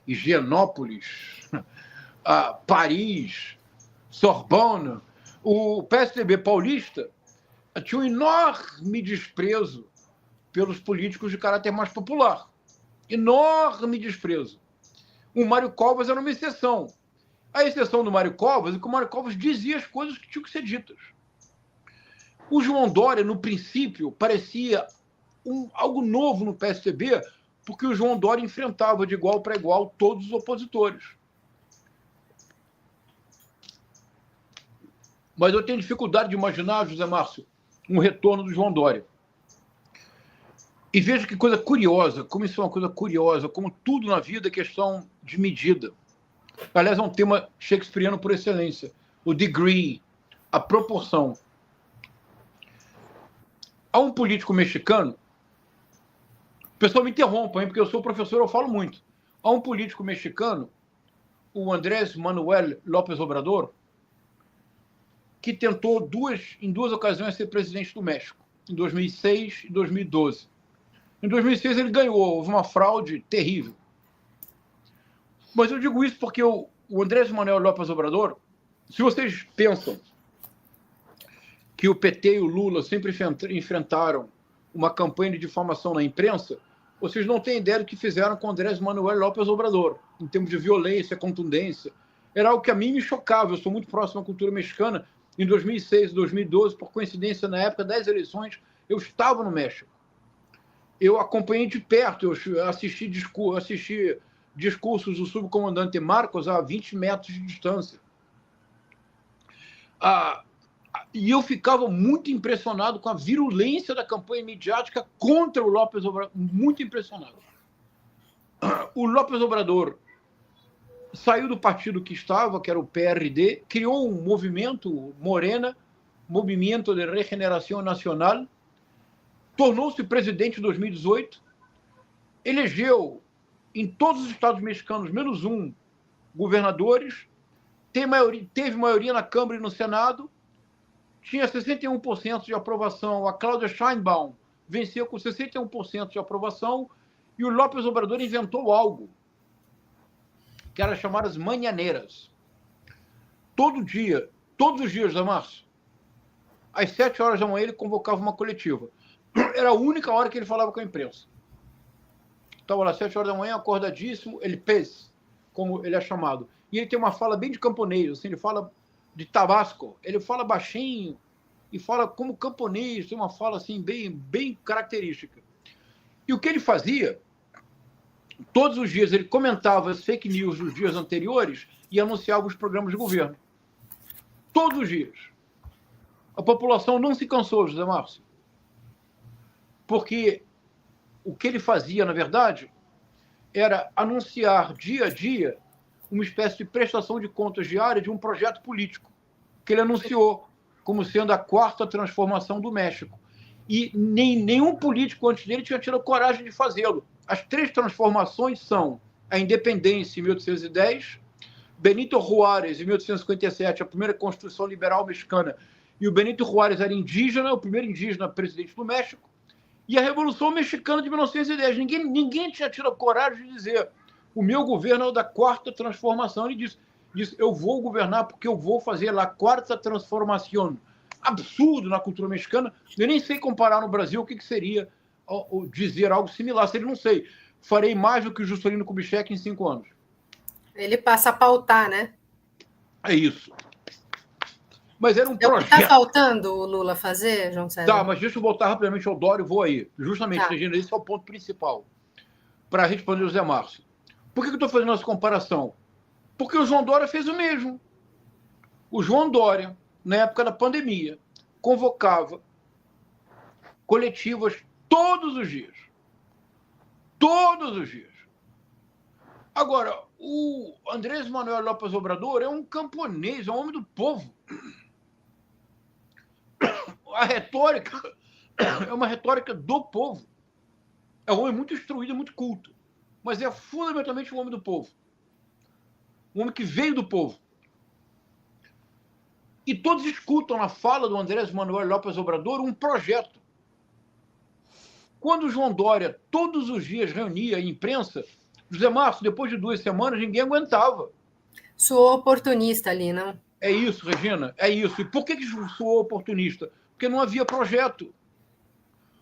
Higienópolis, Paris, Sorbonne. O PSDB paulista tinha um enorme desprezo pelos políticos de caráter mais popular. Enorme desprezo. O Mário Covas era uma exceção. A exceção do Mário Covas é que o Mário Covas dizia as coisas que tinham que ser ditas. O João Dória, no princípio, parecia algo novo no PSDB, porque o João Dória enfrentava de igual para igual todos os opositores. Mas eu tenho dificuldade de imaginar, José Márcio, um retorno do João Dória. E veja que coisa curiosa, como isso é uma coisa curiosa, como tudo na vida é questão de medida. Aliás, é um tema shakespeariano por excelência. O degree, a proporção. Há um político mexicano, o pessoal me interrompa, hein, porque eu sou professor, eu falo muito. Há um político mexicano, o Andrés Manuel López Obrador, que tentou em duas ocasiões ser presidente do México, em 2006 e 2012. Em 2006 ele ganhou, houve uma fraude terrível. Mas eu digo isso porque o Andrés Manuel López Obrador, se vocês pensam que o PT e o Lula sempre enfrentaram uma campanha de difamação na imprensa, vocês não têm ideia do que fizeram com o Andrés Manuel López Obrador, em termos de violência, contundência. Era algo que a mim me chocava. Eu sou muito próximo à cultura mexicana. Em 2006 e 2012, por coincidência, na época das eleições, eu estava no México. Eu acompanhei de perto, eu assisti discursos do subcomandante Marcos a 20 metros de distância. E eu ficava muito impressionado com a virulência da campanha midiática contra o López Obrador. Muito impressionado. O López Obrador saiu do partido que estava, que era o PRD, criou um movimento Morena, Movimento de Regeneração Nacional, tornou-se presidente em 2018, elegeu em todos os estados mexicanos, menos um, governadores, teve maioria na Câmara e no Senado, tinha 61% de aprovação. A Cláudia Sheinbaum venceu com 61% de aprovação e o López Obrador inventou algo, que era chamadas manhaneiras. Todos os dias da março, às 7 horas da manhã, ele convocava uma coletiva. Era a única hora que ele falava com a imprensa. Estava lá às 7 horas da manhã, acordadíssimo, ele pez, como ele é chamado. E ele tem uma fala bem de camponês, assim, ele fala de Tabasco, ele fala baixinho e fala como camponês, tem uma fala assim bem característica. E o que ele fazia, todos os dias ele comentava as fake news dos dias anteriores e anunciava os programas de governo. Todos os dias. A população não se cansou, José Márcio. Porque o que ele fazia, na verdade, era anunciar dia a dia uma espécie de prestação de contas diária de um projeto político que ele anunciou como sendo a 4ª transformação do México. E nenhum político antes dele tinha tido a coragem de fazê-lo. As 3 transformações são a independência em 1810, Benito Juárez, em 1857, a primeira Constituição Liberal Mexicana, e o Benito Juárez era indígena, o primeiro indígena presidente do México, e a Revolução Mexicana de 1910. Ninguém tinha tido a coragem de dizer o meu governo é o da 4ª transformação. Ele disse, eu vou governar porque eu vou fazer a 4ª transformação. Absurdo na cultura mexicana. Eu nem sei comparar no Brasil o que seria dizer algo similar. Se ele não sei, farei mais do que o Juscelino Kubitschek em 5 anos. Ele passa a pautar, né? É isso. Mas era um projeto. Está faltando o Lula fazer, João César? Tá, mas deixa eu voltar rapidamente ao Dória e vou aí. Justamente, tá. Regina, esse é o ponto principal para responder o Zé Márcio. Por que eu estou fazendo essa comparação? Porque o João Dória fez o mesmo. O João Dória, na época da pandemia, convocava coletivas todos os dias. Todos os dias. Agora, o Andrés Manuel López Obrador é um camponês, é um homem do povo. A retórica é uma retórica do povo. É um homem muito instruído, muito culto, mas é fundamentalmente um homem do povo. Um homem que veio do povo. E todos escutam na fala do Andrés Manuel López Obrador um projeto. Quando o João Dória todos os dias reunia a imprensa, José Márcio, depois de 2 semanas, ninguém aguentava. Soou oportunista ali, não? É isso, Regina, é isso. E por que soou oportunista? Porque não havia projeto.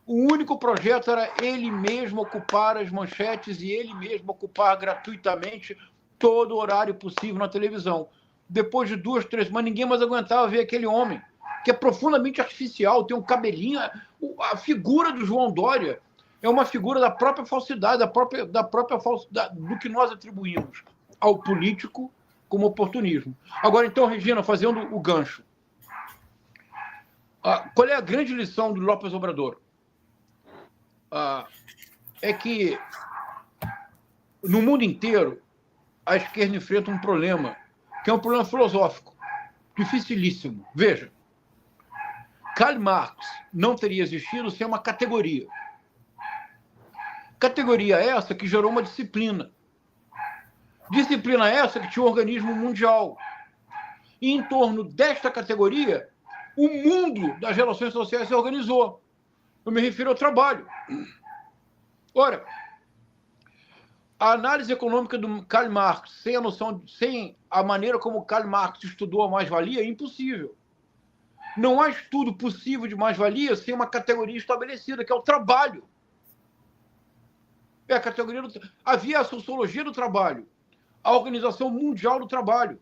O único projeto era ele mesmo ocupar as manchetes e ele mesmo ocupar gratuitamente todo o horário possível na televisão. Depois de 2, 3 semanas, ninguém mais aguentava ver aquele homem, que é profundamente artificial, tem um cabelinho. A figura do João Dória é uma figura da própria falsidade, da própria falsidade, do que nós atribuímos ao político como oportunismo. Agora, então, Regina, fazendo o gancho. Qual é a grande lição do López Obrador? É que no mundo inteiro a esquerda enfrenta um problema, que é um problema filosófico, dificilíssimo. Veja, Karl Marx não teria existido sem uma categoria. Categoria essa que gerou uma disciplina. Disciplina essa que tinha um organismo mundial. E em torno desta categoria, o mundo das relações sociais se organizou. Eu me refiro ao trabalho. Ora, a análise econômica do Karl Marx, sem a maneira como Karl Marx estudou a mais-valia, é impossível. Não há estudo possível de mais-valia sem uma categoria estabelecida, que é o trabalho. É a categoria Havia a sociologia do trabalho, a Organização Mundial do Trabalho.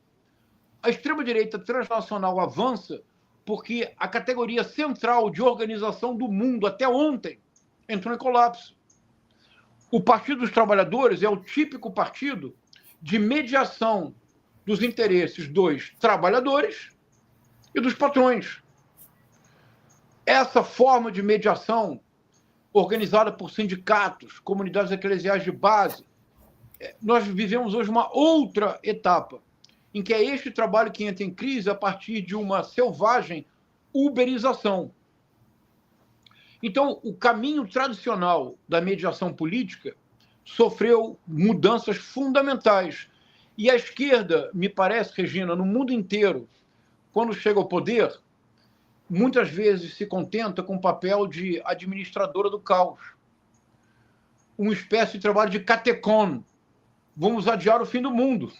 A extrema-direita transnacional avança porque a categoria central de organização do mundo, até ontem, entrou em colapso. O Partido dos Trabalhadores é o típico partido de mediação dos interesses dos trabalhadores e dos patrões. Essa forma de mediação, organizada por sindicatos, comunidades eclesiais de base, nós vivemos hoje uma outra etapa, em que é este trabalho que entra em crise a partir de uma selvagem uberização. Então, o caminho tradicional da mediação política sofreu mudanças fundamentais. E a esquerda, me parece, Regina, no mundo inteiro, quando chega ao poder, muitas vezes se contenta com o papel de administradora do caos. Uma espécie de trabalho de catecon. Vamos adiar o fim do mundo.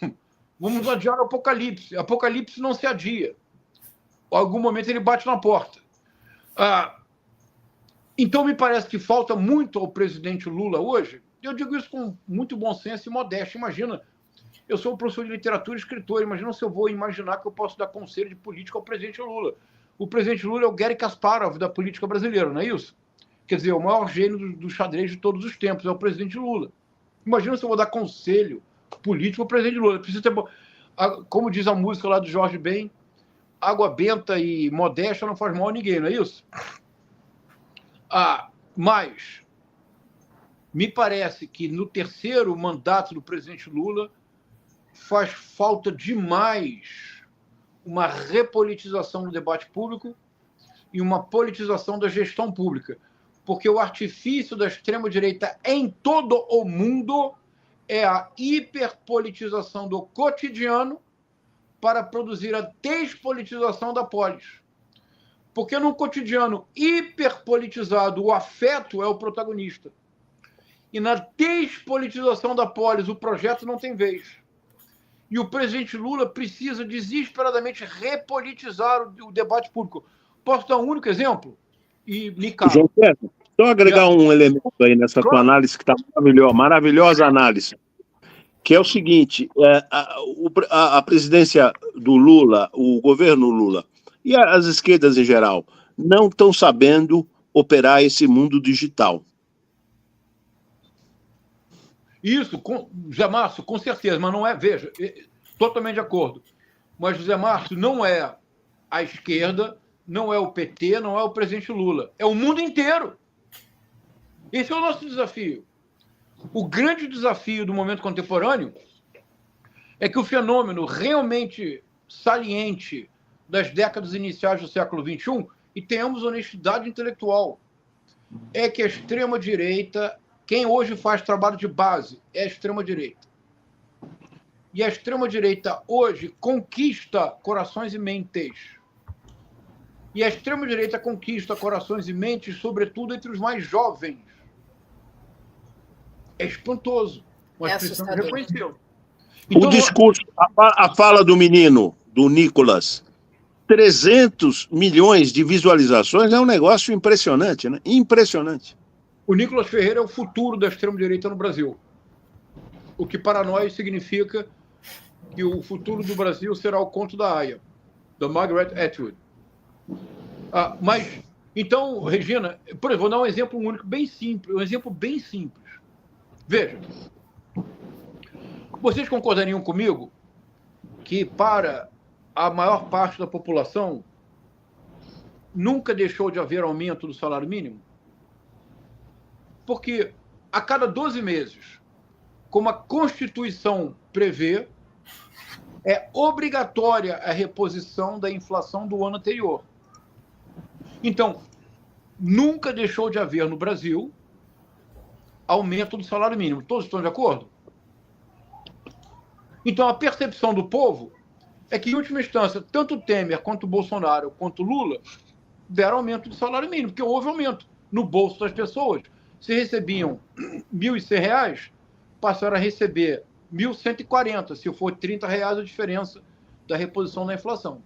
Vamos adiar o apocalipse. Apocalipse não se adia. Em algum momento ele bate na porta. Então, me parece que falta muito ao presidente Lula hoje. Eu digo isso com muito bom senso e modéstia. Imagina, eu sou professor de literatura e escritor. Imagina se eu vou imaginar que eu posso dar conselho de política ao presidente Lula. O presidente Lula é o Garry Kasparov da política brasileira, não é isso? Quer dizer, o maior gênio do xadrez de todos os tempos é o presidente Lula. Imagina se eu vou dar conselho político ao presidente Lula. Precisa ter, como diz a música lá do Jorge Ben, água benta e modéstia não faz mal a ninguém, não é isso? Mas me parece que no terceiro mandato do presidente Lula faz falta demais uma repolitização do debate público e uma politização da gestão pública. Porque o artifício da extrema-direita em todo o mundo é a hiperpolitização do cotidiano para produzir a despolitização da polis. Porque num cotidiano hiperpolitizado, o afeto é o protagonista. E na despolitização da polis, o projeto não tem vez. E o presidente Lula precisa desesperadamente repolitizar o debate público. Posso dar um único exemplo? E me calo. João Pedro, só agregar um elemento aí nessa tua análise, que está maravilhosa análise, que é o seguinte, a presidência do Lula, o governo Lula, e as esquerdas em geral, não estão sabendo operar esse mundo digital. Isso, José Márcio, com certeza, mas não é, veja, totalmente de acordo. Mas, José Márcio, não é a esquerda, não é o PT, não é o presidente Lula. É o mundo inteiro. Esse é o nosso desafio. O grande desafio do momento contemporâneo é que o fenômeno realmente saliente das décadas iniciais do século XXI, e tenhamos honestidade intelectual, é que a extrema-direita, quem hoje faz trabalho de base é a extrema-direita. E a extrema-direita hoje conquista corações e mentes. E a extrema-direita conquista corações e mentes, sobretudo entre os mais jovens. É espantoso. Mas precisamos reconhecê-lo. Então, o discurso, a fala do menino, do Nicolas, 300 milhões de visualizações é um negócio impressionante, né? Impressionante. O Nicolas Ferreira é o futuro da extrema-direita no Brasil. O que para nós significa que o futuro do Brasil será o Conto da Aia, da Margaret Atwood. Mas, então, Regina, por exemplo, vou dar um exemplo único, bem simples, um exemplo bem simples. Veja, vocês concordariam comigo que para a maior parte da população nunca deixou de haver aumento do salário mínimo? Porque a cada 12 meses, como a Constituição prevê, é obrigatória a reposição da inflação do ano anterior. Então, nunca deixou de haver no Brasil aumento do salário mínimo. Todos estão de acordo? Então, a percepção do povo é que, em última instância, tanto o Temer, quanto o Bolsonaro, quanto o Lula deram aumento do salário mínimo, porque houve aumento no bolso das pessoas. Se recebiam R$ 1.100, passaram a receber R$ 1.140, se for R$ 30 a diferença da reposição da inflação.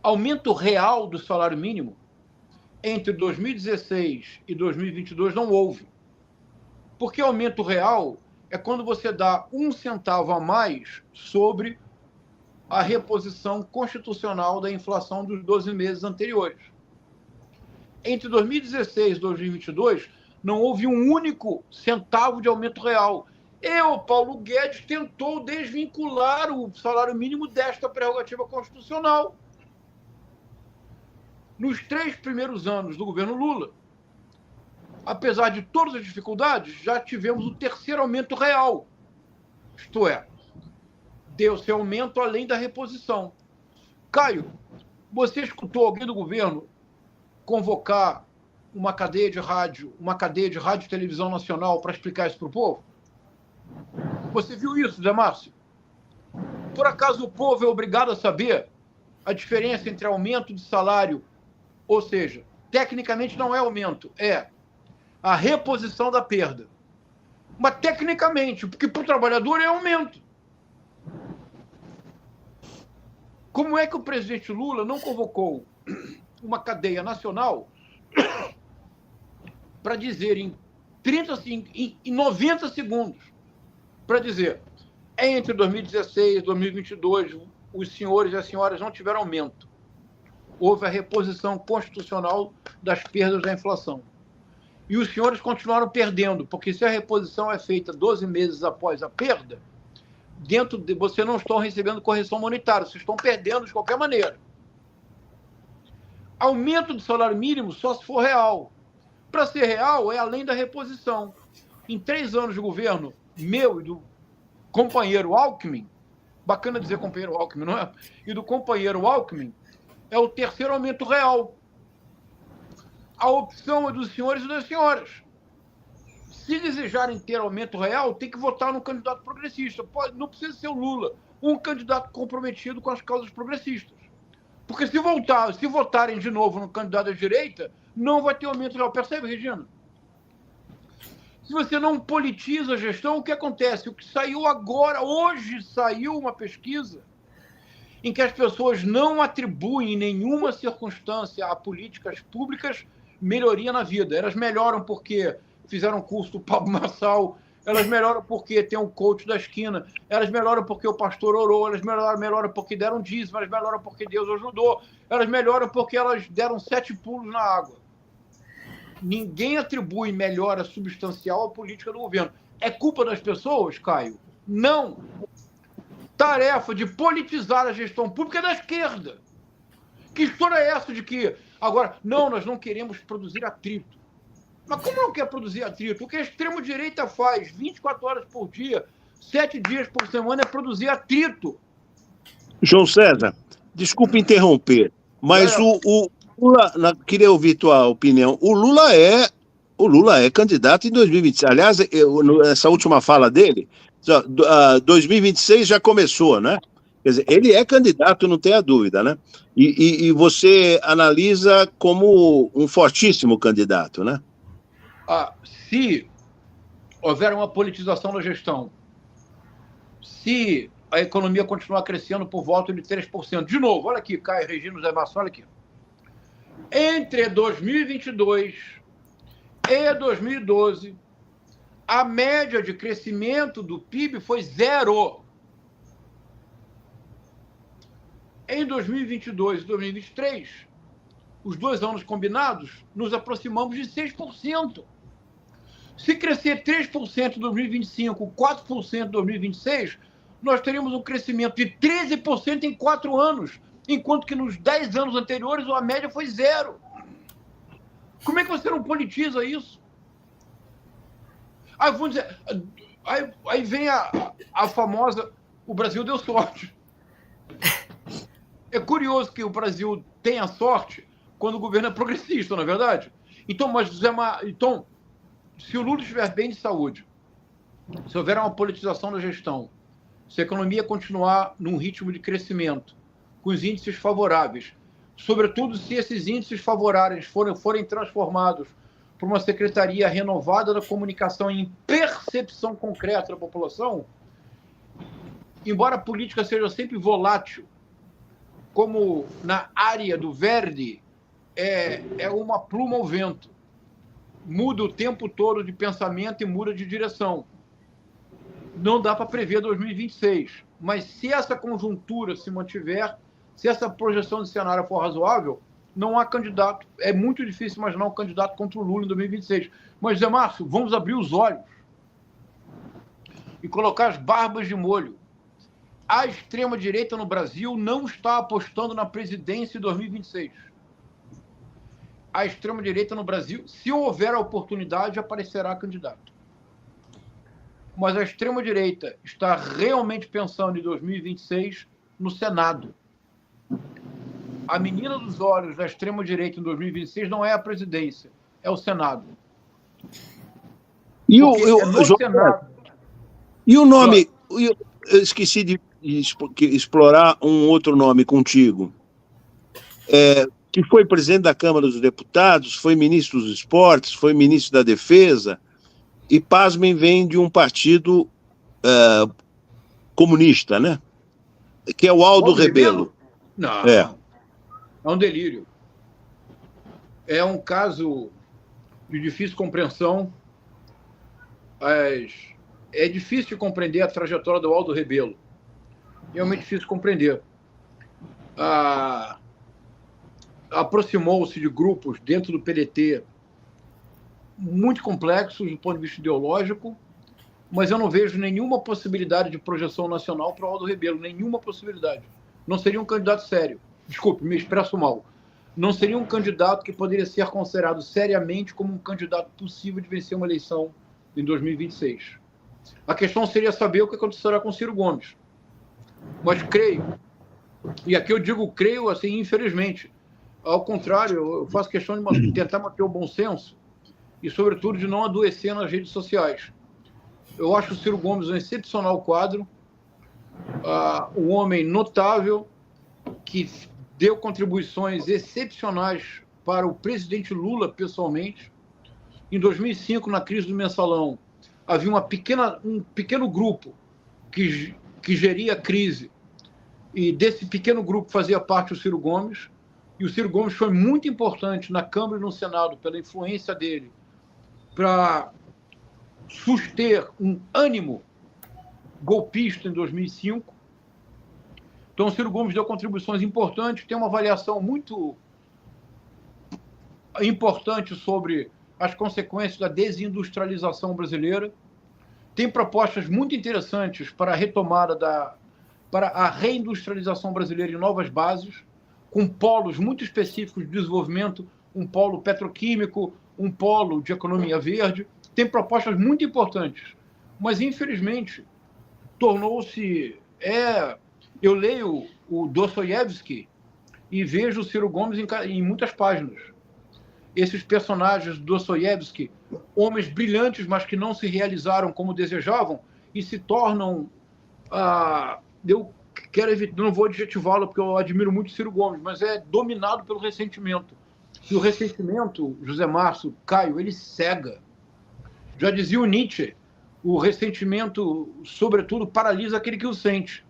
Aumento real do salário mínimo entre 2016 e 2022 não houve. Porque aumento real é quando você dá 1 centavo a mais sobre a reposição constitucional da inflação dos 12 meses anteriores. Entre 2016 e 2022, não houve um único centavo de aumento real. Paulo Guedes, tentou desvincular o salário mínimo desta prerrogativa constitucional. Nos 3 primeiros anos do governo Lula, apesar de todas as dificuldades, já tivemos o 3º aumento real. Isto é, deu-se aumento além da reposição. Caio, você escutou alguém do governo convocar uma cadeia de rádio e televisão nacional para explicar isso para o povo? Você viu isso, Zé Márcio? Por acaso o povo é obrigado a saber a diferença entre aumento de salário, ou seja, tecnicamente não é aumento, é a reposição da perda. Mas tecnicamente, porque para o trabalhador é aumento. Como é que o presidente Lula não convocou uma cadeia nacional para dizer em 90 segundos, para dizer, entre 2016 e 2022, os senhores e as senhoras não tiveram aumento. Houve a reposição constitucional das perdas da inflação. E os senhores continuaram perdendo, porque se a reposição é feita 12 meses após a perda, você não estão recebendo correção monetária, vocês estão perdendo de qualquer maneira. Aumento do salário mínimo só se for real. Para ser real, é além da reposição. Em 3 anos de governo meu e do companheiro Alckmin, bacana dizer companheiro Alckmin, não é? E do companheiro Alckmin, é o 3º aumento real. A opção é dos senhores e das senhoras. Se desejarem ter aumento real, tem que votar no candidato progressista. Não precisa ser o Lula, um candidato comprometido com as causas progressistas. Porque se votarem de novo no candidato da direita, não vai ter aumento real. Percebe, Regina? Se você não politiza a gestão, o que acontece? O que saiu agora, hoje saiu uma pesquisa em que as pessoas não atribuem em nenhuma circunstância a políticas públicas melhoria na vida. Elas melhoram porque fizeram curso do Pablo Marçal, elas melhoram porque tem um coach da esquina, elas melhoram porque o pastor orou, elas melhoram porque deram dízimo, elas melhoram porque Deus ajudou, elas melhoram porque elas deram 7 pulos na água. Ninguém atribui melhora substancial à política do governo. É culpa das pessoas, Caio? Não. Tarefa de politizar a gestão pública é da esquerda. Que história é essa de que agora, não, nós não queremos produzir atrito? Mas como não quer produzir atrito? O que a extrema-direita faz 24 horas por dia, 7 dias por semana, é produzir atrito. João César, desculpe interromper, mas o Lula, queria ouvir tua opinião. O Lula é candidato em 2026. Aliás, essa última fala dele, 2026 já começou, né? Quer dizer, ele é candidato, não tenha dúvida, né? E você analisa como um fortíssimo candidato, né? Se houver uma politização da gestão, se a economia continuar crescendo por volta de 3%. De novo, olha aqui, Caio, Regina, José Márcio, olha aqui. Entre 2022 e 2012, a média de crescimento do PIB foi 0. Em 2022 e 2023, os 2 anos combinados, nos aproximamos de 6%. Se crescer 3% em 2025, 4% em 2026, nós teríamos um crescimento de 13% em 4 anos, enquanto que nos 10 anos anteriores a média foi 0. Como é que você não politiza isso? Aí, vamos dizer, aí vem a famosa, o Brasil deu sorte. É curioso que o Brasil tenha sorte quando o governo é progressista, não é verdade? Então, se o Lula estiver bem de saúde, se houver uma politização da gestão, se a economia continuar num ritmo de crescimento, com os índices favoráveis, sobretudo se esses índices favoráveis forem transformados por uma secretaria renovada da comunicação em percepção concreta da população, embora a política seja sempre volátil, como na área do Verdi, é uma pluma ao vento. Muda o tempo todo de pensamento e muda de direção. Não dá para prever 2026. Mas se essa conjuntura se mantiver, se essa projeção de cenário for razoável, não há candidato. É muito difícil imaginar um candidato contra o Lula em 2026. Mas, Zé Márcio, vamos abrir os olhos e colocar as barbas de molho. A extrema-direita no Brasil não está apostando na presidência em 2026. A extrema-direita no Brasil, se houver a oportunidade, aparecerá candidato. Mas a extrema-direita está realmente pensando em 2026 no Senado. A menina dos olhos da extrema-direita em 2026 não é a presidência, é o Senado. E o nome... Eu esqueci de explorar um outro nome contigo. Que foi presidente da Câmara dos Deputados, foi ministro dos Esportes, foi ministro da Defesa, e, pasmem, vem de um partido comunista, né? Que é o Aldo Rebelo. Não, é um delírio. É um caso de difícil compreensão. É difícil de compreender a trajetória do Aldo Rebelo. Realmente difícil de compreender. Aproximou-se de grupos dentro do PDT muito complexos do ponto de vista ideológico, mas eu não vejo nenhuma possibilidade de projeção nacional para o Aldo Rebelo, nenhuma possibilidade. Não seria um candidato sério. Desculpe, me expresso mal. Não seria um candidato que poderia ser considerado seriamente como um candidato possível de vencer uma eleição em 2026. A questão seria saber o que acontecerá com Ciro Gomes. Mas creio, e aqui eu digo creio assim, infelizmente, ao contrário, eu faço questão de tentar manter o bom senso e, sobretudo, de não adoecer nas redes sociais. Eu acho o Ciro Gomes um excepcional quadro, um homem notável, que deu contribuições excepcionais para o presidente Lula, pessoalmente. Em 2005, na crise do Mensalão, havia um pequeno grupo que geria a crise, e desse pequeno grupo fazia parte o Ciro Gomes, e o Ciro Gomes foi muito importante na Câmara e no Senado, pela influência dele, para suster um ânimo golpista em 2005. Então, o Ciro Gomes deu contribuições importantes, tem uma avaliação muito importante sobre as consequências da desindustrialização brasileira, tem propostas muito interessantes para a retomada para a reindustrialização brasileira em novas bases, com polos muito específicos de desenvolvimento, um polo petroquímico, um polo de economia verde, tem propostas muito importantes, mas, infelizmente, tornou-se... Eu leio o Dostoiévski e vejo o Ciro Gomes em muitas páginas. Esses personagens do Dostoiévski, homens brilhantes, mas que não se realizaram como desejavam, e se tornam... não vou adjetivá-lo, porque eu admiro muito o Ciro Gomes, mas é dominado pelo ressentimento. E o ressentimento, José Márcio, Caio, ele cega. Já dizia o Nietzsche, o ressentimento, sobretudo, paralisa aquele que o sente.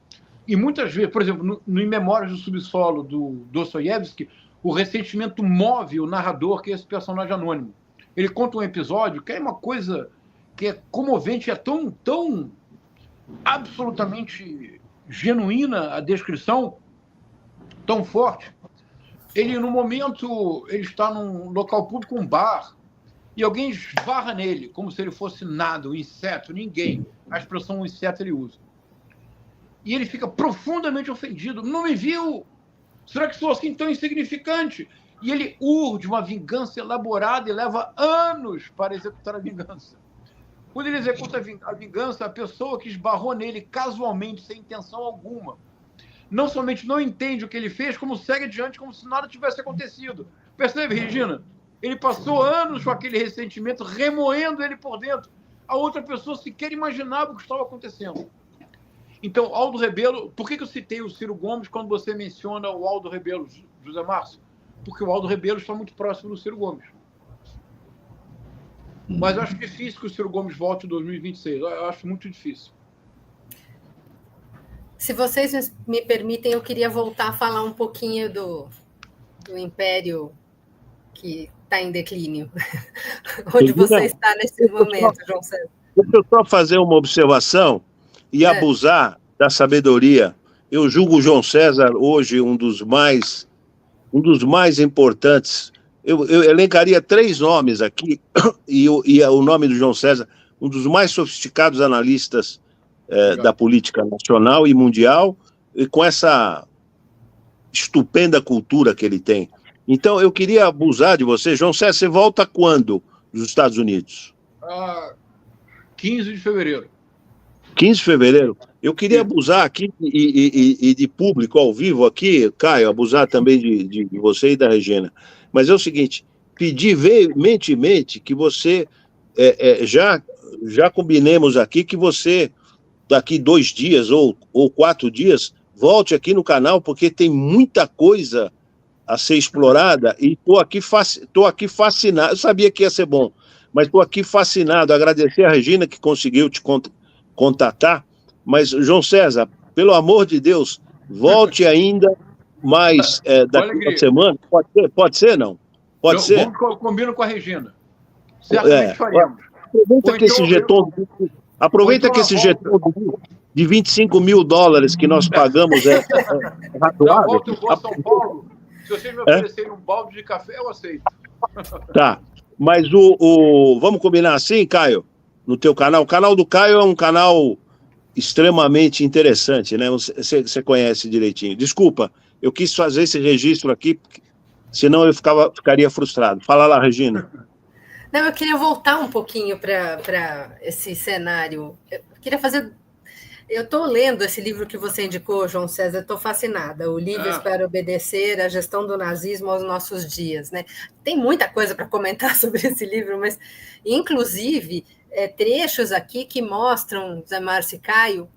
E muitas vezes, por exemplo, no Em Memórias do Subsolo, do Dostoiévski, o ressentimento move o narrador, que é esse personagem anônimo. Ele conta um episódio que é uma coisa que é comovente, é tão absolutamente genuína a descrição, tão forte. Ele, no momento, ele está num local público, um bar, e alguém esbarra nele, como se ele fosse nada, um inseto, ninguém. A expressão um inseto ele usa. E ele fica profundamente ofendido. Não me viu? Será que sou assim tão insignificante? E ele urde uma vingança elaborada e leva anos para executar a vingança. Quando ele executa a vingança, a pessoa que esbarrou nele casualmente, sem intenção alguma, não somente não entende o que ele fez, como segue adiante como se nada tivesse acontecido. Percebe, Regina? Ele passou anos com aquele ressentimento, remoendo ele por dentro. A outra pessoa sequer imaginava o que estava acontecendo. Então, Aldo Rebelo... Por que eu citei o Ciro Gomes quando você menciona o Aldo Rebelo, José Márcio? Porque o Aldo Rebelo está muito próximo do Ciro Gomes. Mas eu acho difícil que o Ciro Gomes volte em 2026. Eu acho muito difícil. Se vocês me permitem, eu queria voltar a falar um pouquinho do Império que está em declínio. Onde você está nesse momento, João César? Deixa eu só fazer uma observação e abusar da sabedoria. Eu julgo o João César hoje um dos mais importantes. Eu elencaria 3 nomes aqui, e o nome do João César, um dos mais sofisticados analistas da política nacional e mundial, e com essa estupenda cultura que ele tem. Então, eu queria abusar de você. João César, você volta quando dos Estados Unidos? 15 de fevereiro. 15 de fevereiro? Eu queria abusar aqui e de público ao vivo aqui, Caio, abusar também de você e da Regina. Mas é o seguinte, pedir veementemente que você, já combinemos aqui que você, daqui 2 dias ou 4 dias, volte aqui no canal, porque tem muita coisa a ser explorada e estou aqui fascinado. Eu sabia que ia ser bom, mas estou aqui fascinado. Agradecer a Regina que conseguiu te contatar. Mas, João César, pelo amor de Deus, volte ainda mais daqui uma semana. Pode ser, não? Pode ser? Vamos combino com a Regina. Certamente faremos. Aproveita que esse jeton de $25.000 que nós pagamos é razoável. Eu vou a São Paulo. Se vocês me oferecerem um balde de café, eu aceito. Tá. Mas vamos combinar assim, Caio? No teu canal. O canal do Caio é um canal extremamente interessante, né? Você conhece direitinho. Desculpa, eu quis fazer esse registro aqui, senão eu ficaria frustrado. Fala lá, Regina. Não, eu queria voltar um pouquinho para esse cenário. Eu queria fazer... Eu estou lendo esse livro que você indicou, João César, estou fascinada. O Livros para Obedecer, a Gestão do Nazismo aos Nossos Dias, né? Tem muita coisa para comentar sobre esse livro, mas, inclusive, trechos aqui que mostram, Zé Márcio e Caio,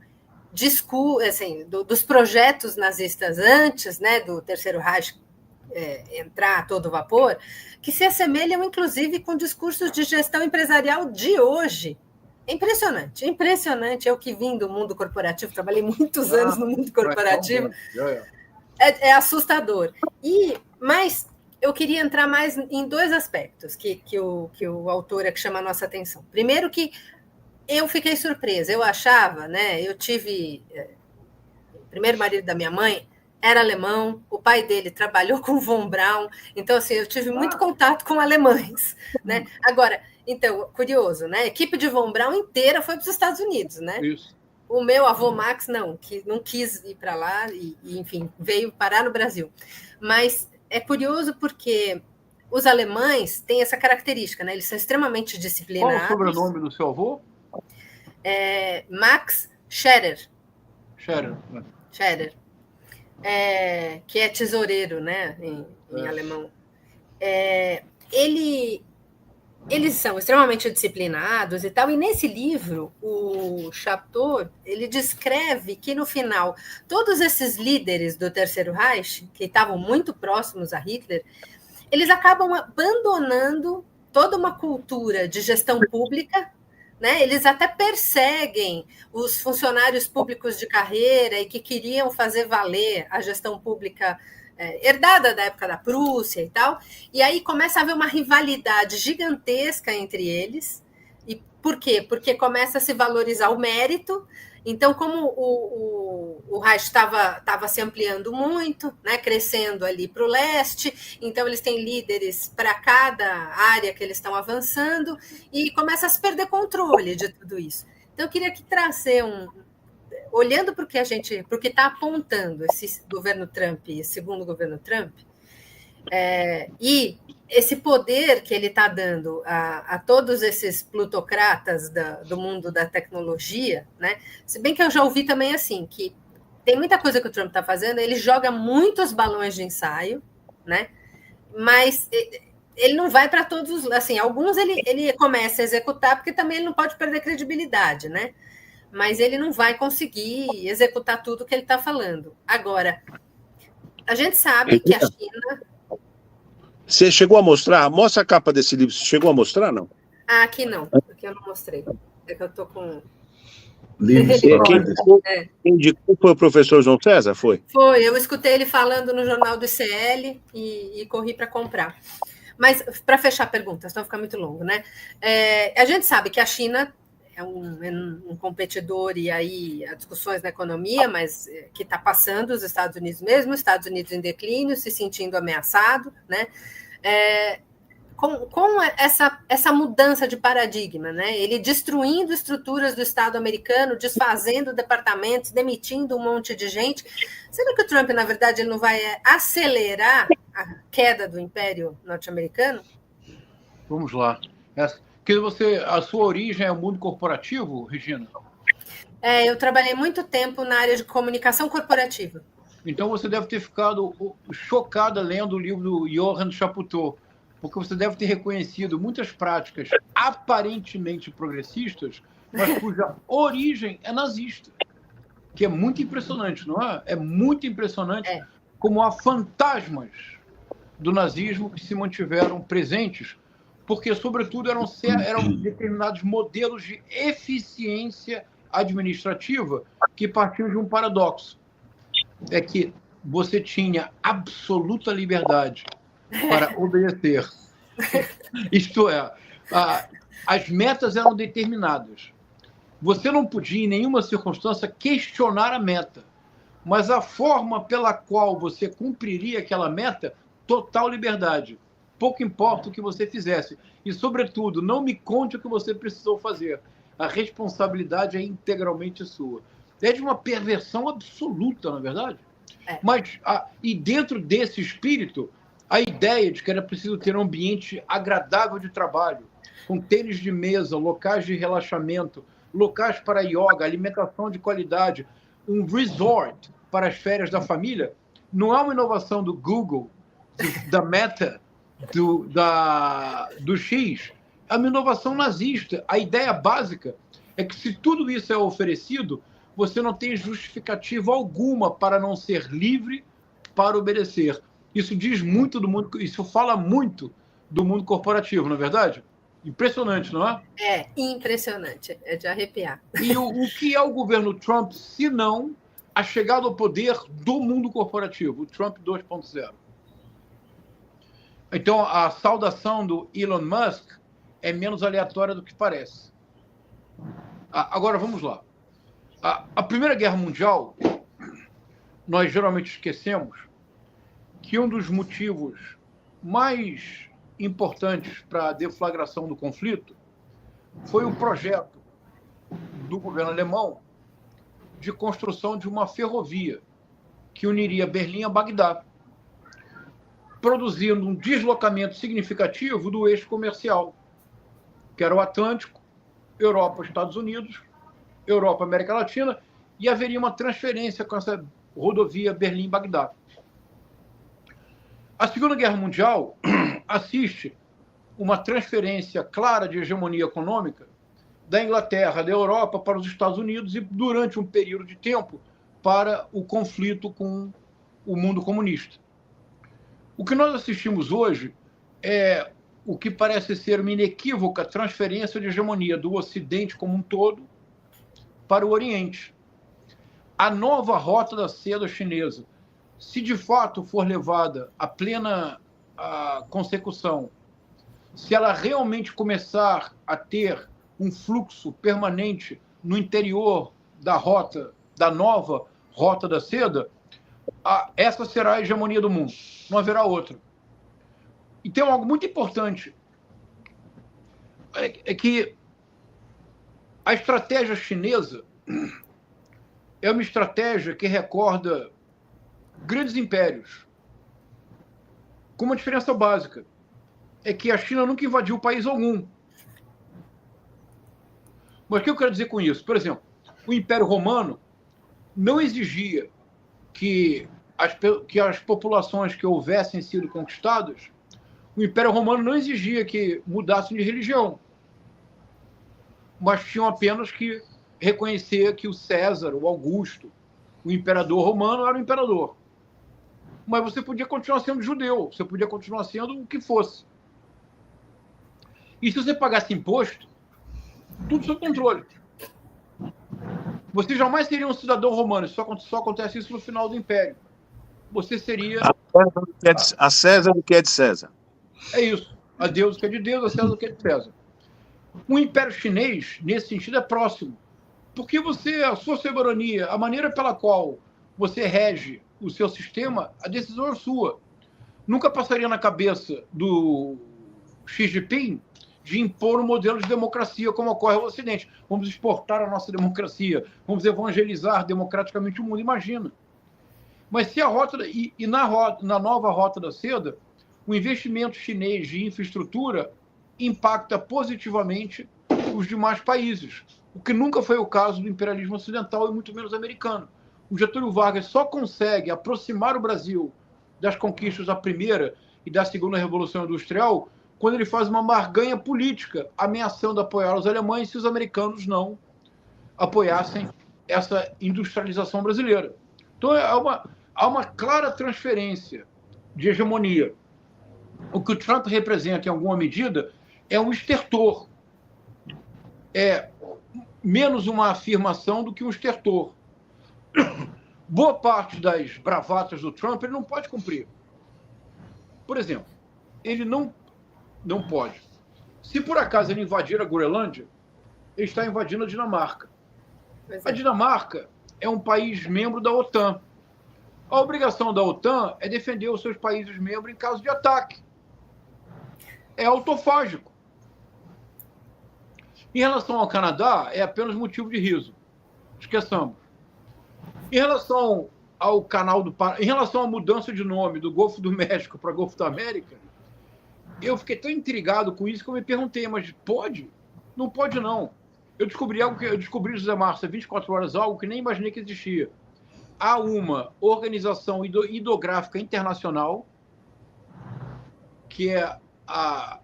assim, dos projetos nazistas antes, né, do Terceiro Reich entrar a todo vapor, que se assemelham, inclusive, com discursos de gestão empresarial de hoje. Impressionante, impressionante. Eu que vim do mundo corporativo, trabalhei muitos anos no mundo corporativo, é assustador. Mas eu queria entrar mais em 2 aspectos que o autor que chama a nossa atenção. Primeiro que eu fiquei surpresa, eu achava, né? Eu tive... o primeiro marido da minha mãe era alemão, o pai dele trabalhou com von Braun, então, assim, eu tive muito contato com alemães, né? Agora, então, curioso, né? A equipe de von Braun inteira foi para os Estados Unidos, né? Isso. O meu avô Max, não quis ir para lá e, enfim, veio parar no Brasil. Mas é curioso porque os alemães têm essa característica, né? Eles são extremamente disciplinados. Qual o sobrenome do seu avô? Max Scherer. Scherer. Que é tesoureiro, né, em alemão. Eles são extremamente disciplinados e tal, e nesse livro, o Chaptor, ele descreve que, no final, todos esses líderes do Terceiro Reich, que estavam muito próximos a Hitler, eles acabam abandonando toda uma cultura de gestão pública, né? Eles até perseguem os funcionários públicos de carreira e que queriam fazer valer a gestão pública herdada da época da Prússia e tal. E aí começa a haver uma rivalidade gigantesca entre eles. E por quê? Porque começa a se valorizar o mérito. Então, como o Reich estava se ampliando muito, né, crescendo ali para o leste, então eles têm líderes para cada área que eles estão avançando e começa a se perder controle de tudo isso. Então, eu queria aqui trazer olhando para o que está apontando esse governo Trump, esse segundo governo Trump, e esse poder que ele está dando a todos esses plutocratas do mundo da tecnologia, né? Se bem que eu já ouvi também assim, que tem muita coisa que o Trump está fazendo, ele joga muitos balões de ensaio, né? Mas ele não vai para todos, assim, alguns ele começa a executar, porque também ele não pode perder credibilidade, né? Mas ele não vai conseguir executar tudo que ele está falando. Agora, a gente sabe que a China... Você chegou a mostrar? Mostra a capa desse livro. Você chegou a mostrar, não? Ah, aqui não. Aqui eu não mostrei. É que eu tô com... Livros Quem indicou foi o professor João César? Foi? Foi. Eu escutei ele falando no jornal do ICL e corri para comprar. Mas, para fechar a pergunta, senão fica muito longo, né? A gente sabe que a China é um competidor, e aí há discussões na economia, mas que está passando os Estados Unidos mesmo, Estados Unidos em declínio, se sentindo ameaçado, né? Com essa mudança de paradigma, né? Ele destruindo estruturas do Estado americano, desfazendo departamentos, demitindo um monte de gente. Será que o Trump, na verdade, ele não vai acelerar a queda do Império norte-americano? Vamos lá. A sua origem é o mundo corporativo, Regina? Eu trabalhei muito tempo na área de comunicação corporativa. Então você deve ter ficado chocada lendo o livro do Johann Chaputó, porque você deve ter reconhecido muitas práticas aparentemente progressistas, mas cuja origem é nazista, que é muito impressionante, não é? É muito impressionante como há fantasmas do nazismo que se mantiveram presentes, porque, sobretudo, eram determinados modelos de eficiência administrativa que partiam de um paradoxo. É que você tinha absoluta liberdade para obedecer. Isto é, as metas eram determinadas. Você não podia, em nenhuma circunstância, questionar a meta, mas a forma pela qual você cumpriria aquela meta, total liberdade. Pouco importa o que você fizesse. E, sobretudo, não me conte o que você precisou fazer. A responsabilidade é integralmente sua. É de uma perversão absoluta, na verdade. Mas, e dentro desse espírito, a ideia de que era preciso ter um ambiente agradável de trabalho, com tênis de mesa, locais de relaxamento, locais para yoga, alimentação de qualidade, um resort para as férias da família, não é uma inovação do Google, da Meta, do X, é uma inovação nazista. A ideia básica é que, se tudo isso é oferecido, você não tem justificativa alguma para não ser livre para obedecer. Isso diz muito do mundo, isso fala muito do mundo corporativo, não é verdade? Impressionante, não é? É, impressionante, é de arrepiar. E o que é o governo Trump, se não a chegada ao poder do mundo corporativo, o Trump 2.0? Então, a saudação do Elon Musk é menos aleatória do que parece. Agora, vamos lá. A Primeira Guerra Mundial, nós geralmente esquecemos que um dos motivos mais importantes para a deflagração do conflito foi o projeto do governo alemão de construção de uma ferrovia que uniria Berlim a Bagdá, produzindo um deslocamento significativo do eixo comercial, que era o Atlântico, Europa, Estados Unidos, Europa, América Latina, e haveria uma transferência com essa rodovia Berlim-Bagdá. A Segunda Guerra Mundial assiste uma transferência clara de hegemonia econômica da Inglaterra, da Europa para os Estados Unidos e, durante um período de tempo, para o conflito com o mundo comunista. O que nós assistimos hoje é o que parece ser uma inequívoca transferência de hegemonia do Ocidente como um todo para o Oriente. A nova rota da seda chinesa, se de fato for levada à plena consecução, se ela realmente começar a ter um fluxo permanente no interior da rota, da nova rota da seda, essa será a hegemonia do mundo. Não haverá outra. E tem algo muito importante, é que a estratégia chinesa é uma estratégia que recorda grandes impérios, com uma diferença básica, é que a China nunca invadiu país algum. Mas o que eu quero dizer com isso? Por exemplo, o Império Romano não exigia que as populações que houvessem sido conquistadas, o Império Romano não exigia que mudassem de religião, mas tinham apenas que reconhecer que o César, o Augusto, o imperador romano era o imperador. Mas você podia continuar sendo judeu, você podia continuar sendo o que fosse. E se você pagasse imposto, tudo sob controle. Você jamais seria um cidadão romano, só acontece isso no final do Império. Você seria... A César o que é de César. É isso. A Deus o que é de Deus, a César o que é de César. O Império Chinês, nesse sentido, é próximo. Porque a sua soberania, a maneira pela qual você rege o seu sistema, a decisão é sua. Nunca passaria na cabeça do Xi Jinping de impor um modelo de democracia como ocorre no Ocidente. Vamos exportar a nossa democracia, vamos evangelizar democraticamente o mundo, imagina. Mas se na nova rota da seda, o investimento chinês de infraestrutura impacta positivamente os demais países, o que nunca foi o caso do imperialismo ocidental e muito menos americano. O Getúlio Vargas só consegue aproximar o Brasil das conquistas da primeira e da segunda Revolução Industrial quando ele faz uma barganha política, ameaçando apoiar os alemães se os americanos não apoiassem essa industrialização brasileira. Então, há uma clara transferência de hegemonia. O que o Trump representa, em alguma medida, é um estertor. É menos uma afirmação do que um estertor. Boa parte das bravatas do Trump ele não pode cumprir. Por exemplo, ele não pode. Se por acaso ele invadir a Groenlândia, ele está invadindo a Dinamarca. A Dinamarca é um país membro da OTAN. A obrigação da OTAN é defender os seus países membros em caso de ataque. É autofágico. Em relação ao Canadá, é apenas motivo de riso. Esqueçamos. Em relação ao canal do Paraná, em relação à mudança de nome do Golfo do México para Golfo da América, eu fiquei tão intrigado com isso que eu me perguntei, mas pode? Não pode, não. Eu descobri, José Márcio, há 24 horas, algo que nem imaginei que existia. Há uma organização hidrográfica internacional, que é a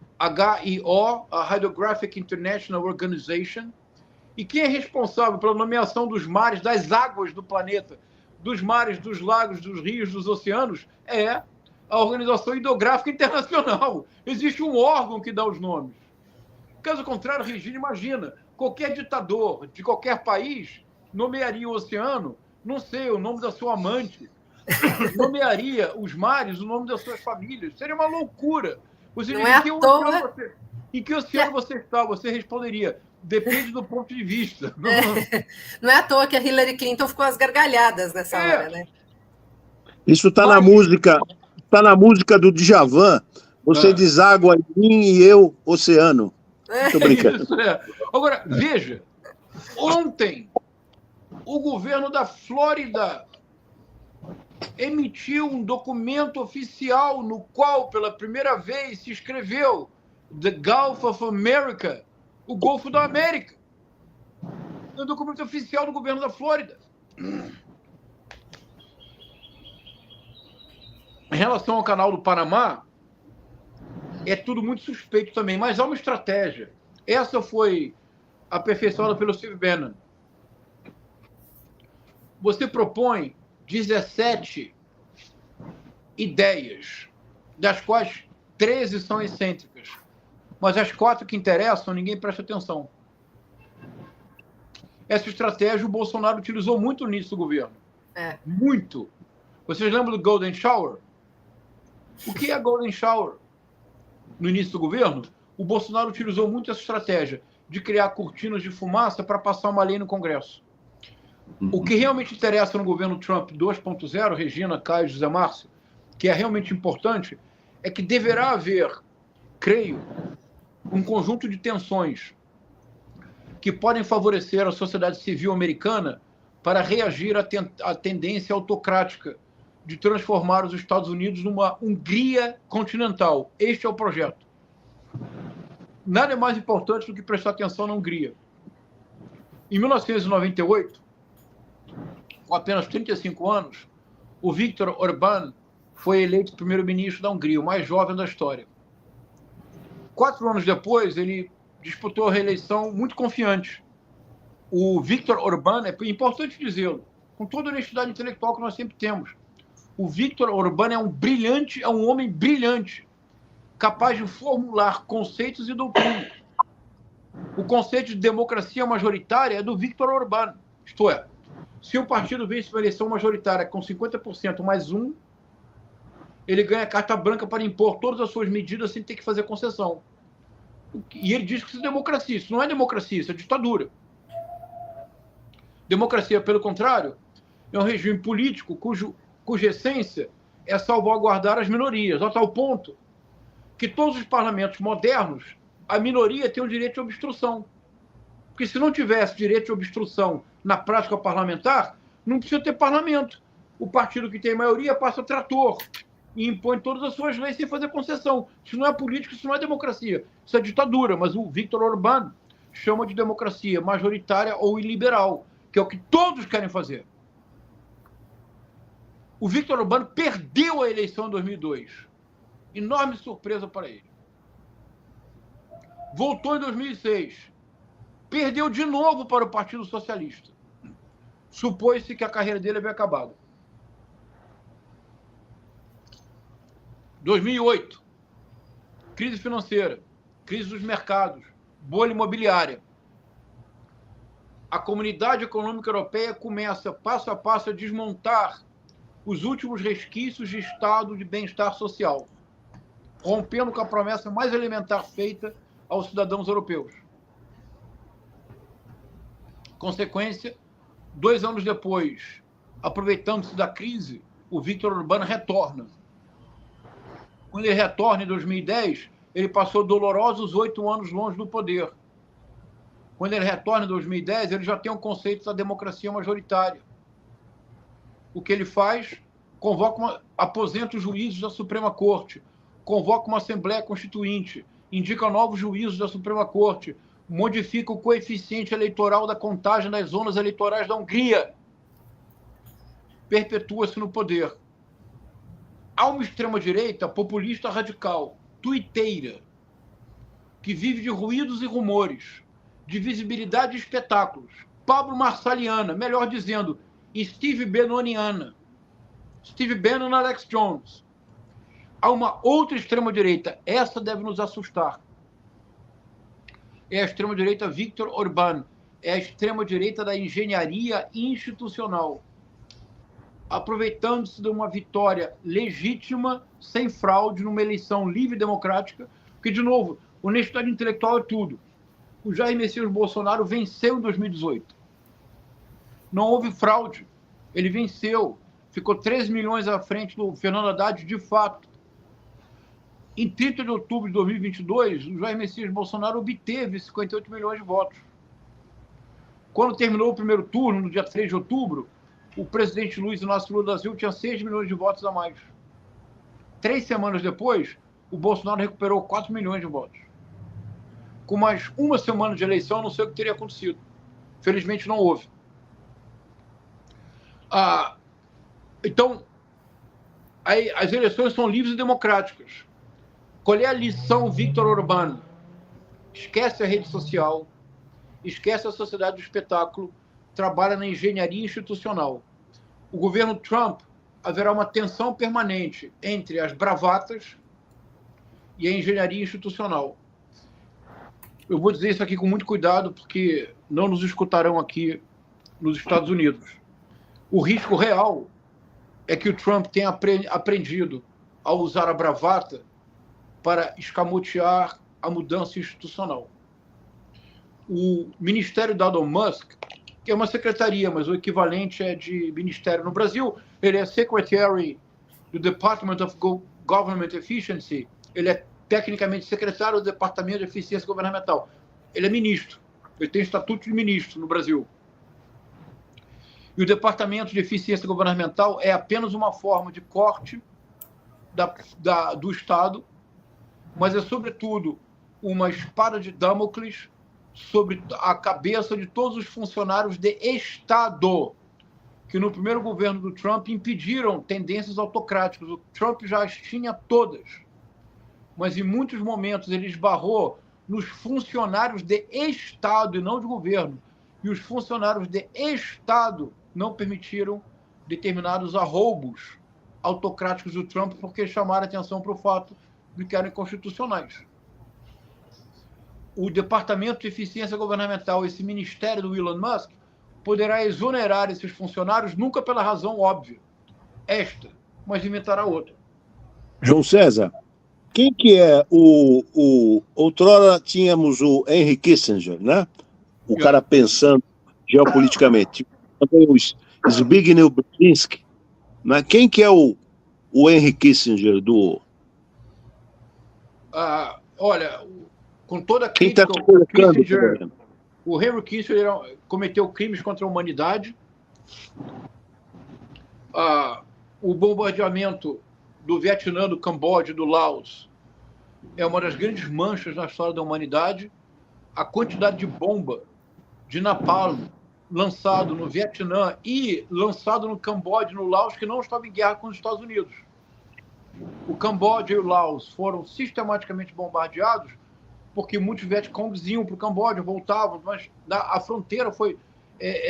HIO, a Hydrographic International Organization, e quem é responsável pela nomeação dos mares, das águas do planeta, dos mares, dos lagos, dos rios, dos oceanos, é a Organização Hidrográfica Internacional. Existe um órgão que dá os nomes. Caso contrário, Regina, imagina, qualquer ditador de qualquer país nomearia o oceano, não sei, o nome da sua amante, nomearia os mares, o nome das suas famílias. Seria uma loucura. Você não diz, é à toa... em que oceano você está? Você responderia, depende do ponto de vista. Não é à toa que a Hillary Clinton ficou às gargalhadas nessa hora, né? Isso está na música do Djavan. Você deságua em mim e eu, oceano. Tô brincando. Isso, Agora, veja, ontem o governo da Flórida emitiu um documento oficial no qual, pela primeira vez, se escreveu The Gulf of America, o Golfo da América. É um documento oficial do governo da Flórida. Em relação ao canal do Panamá, é tudo muito suspeito também, mas há uma estratégia. Essa foi aperfeiçoada pelo Steve Bannon. Você propõe 17 ideias, das quais 13 são excêntricas. mas as 4 que interessam, ninguém presta atenção. Essa estratégia o Bolsonaro utilizou muito no início do governo. Muito. Vocês lembram do Golden Shower? O que é Golden Shower? No início do governo, o Bolsonaro utilizou muito essa estratégia de criar cortinas de fumaça para passar uma lei no Congresso. O que realmente interessa no governo Trump 2.0, Regina, Caio, José Márcio, que é realmente importante, é que deverá haver, creio, um conjunto de tensões que podem favorecer a sociedade civil americana para reagir à tendência autocrática de transformar os Estados Unidos numa Hungria continental. Este é o projeto. Nada é mais importante do que prestar atenção na Hungria. Em 1998, com apenas 35 anos, o Viktor Orbán foi eleito primeiro-ministro da Hungria, o mais jovem da história. 4 anos depois, ele disputou a reeleição muito confiante. O Viktor Orbán, é importante dizê-lo, com toda a honestidade intelectual que nós sempre temos, o Viktor Orbán é um homem brilhante, capaz de formular conceitos e doutrinas. O conceito de democracia majoritária é do Viktor Orbán. Isto é, se o partido vence uma eleição majoritária com 50% mais 1, ele ganha carta branca para impor todas as suas medidas sem ter que fazer concessão. E ele diz que isso é democracia. Isso não é democracia, isso é ditadura. Democracia, pelo contrário, é um regime político cuja essência é salvaguardar as minorias, a tal ponto que todos os parlamentos modernos, a minoria tem o direito de obstrução. Porque se não tivesse direito de obstrução na prática parlamentar, não precisa ter parlamento. O partido que tem maioria passa trator e impõe todas as suas leis sem fazer concessão. Isso não é política, isso não é democracia. Isso é ditadura, mas o Viktor Orbán chama de democracia majoritária ou iliberal, que é o que todos querem fazer. O Viktor Orbán perdeu a eleição em 2002. Enorme surpresa para ele. Voltou em 2006. Perdeu de novo para o Partido Socialista. Supôs-se que a carreira dele havia acabado. 2008. Crise financeira, crise dos mercados, bolha imobiliária. A Comunidade Econômica Europeia começa, passo a passo, a desmontar os últimos resquícios de estado de bem-estar social, rompendo com a promessa mais elementar feita aos cidadãos europeus. Consequência, 2 anos depois, aproveitando-se da crise, o Viktor Orbán retorna. Quando ele retorna em 2010, ele passou dolorosos 8 anos longe do poder. Quando ele retorna em 2010, ele já tem um conceito da democracia majoritária. O que ele faz? Aposenta os juízes da Suprema Corte, convoca uma Assembleia Constituinte, indica novos juízes da Suprema Corte, modifica o coeficiente eleitoral da contagem das zonas eleitorais da Hungria. Perpetua-se no poder. Há uma extrema-direita populista radical, tuiteira, que vive de ruídos e rumores, de visibilidade e espetáculos. Pablo Marsaliana, melhor dizendo, Steve Bannoniana. Steve Bannon, Alex Jones. Há uma outra extrema-direita, essa deve nos assustar. É a extrema-direita Viktor Orbán, é a extrema-direita da engenharia institucional, aproveitando-se de uma vitória legítima, sem fraude, numa eleição livre e democrática, porque, de novo, honestidade intelectual é tudo. O Jair Messias Bolsonaro venceu em 2018. Não houve fraude. Ele venceu. Ficou 13 milhões à frente do Fernando Haddad, de fato. Em 30 de outubro de 2022, o Jair Messias Bolsonaro obteve 58 milhões de votos. Quando terminou o primeiro turno, no dia 3 de outubro, o presidente Luiz Inácio Lula da Silva tinha 6 milhões de votos a mais. 3 semanas depois, o Bolsonaro recuperou 4 milhões de votos. Com mais uma semana de eleição, não sei o que teria acontecido. Felizmente não houve. Então, as eleições são livres e democráticas. Qual é a lição, Viktor Orbán? Esquece a rede social, esquece a sociedade do espetáculo, trabalha na engenharia institucional. O governo Trump haverá uma tensão permanente entre as bravatas e a engenharia institucional. eu vou dizer isso aqui com muito cuidado, porque não nos escutarão aqui nos Estados Unidos. O risco real é que o Trump tenha aprendido a usar a bravata para escamotear a mudança institucional. O ministério dado ao Musk, que é uma secretaria, mas o equivalente é de ministério no Brasil, ele é secretary do Department of Government Efficiency, ele é tecnicamente secretário do Departamento de Eficiência Governamental. Ele é ministro, ele tem estatuto de ministro no Brasil. E o Departamento de Eficiência Governamental é apenas uma forma de corte do Estado, mas é, sobretudo, uma espada de Damocles sobre a cabeça de todos os funcionários de Estado, que no primeiro governo do Trump impediram tendências autocráticas. O Trump já as tinha todas, mas em muitos momentos ele esbarrou nos funcionários de Estado e não de governo. E os funcionários de Estado não permitiram determinados arroubos autocráticos do Trump porque chamaram atenção para o fato de que eram inconstitucionais. O Departamento de Eficiência Governamental, esse ministério do Elon Musk, poderá exonerar esses funcionários nunca pela razão óbvia, mas inventará outra. João César, quem que é outrora tínhamos o Henry Kissinger, né? O cara pensando geopoliticamente. O Zbigniew Brzezinski, né? Quem que é o Henry Kissinger do... Olha, com toda a crítica, o Henry Kissinger cometeu crimes contra a humanidade. O bombardeamento do Vietnã, do Camboja, do Laos é uma das grandes manchas na história da humanidade. A quantidade de bomba, de napalm, lançado no Vietnã e lançado no Camboja e no Laos, que não estava em guerra com os Estados Unidos. O Camboja e o Laos foram sistematicamente bombardeados porque muitos vietcongs iam para o Camboja, voltavam, mas a fronteira foi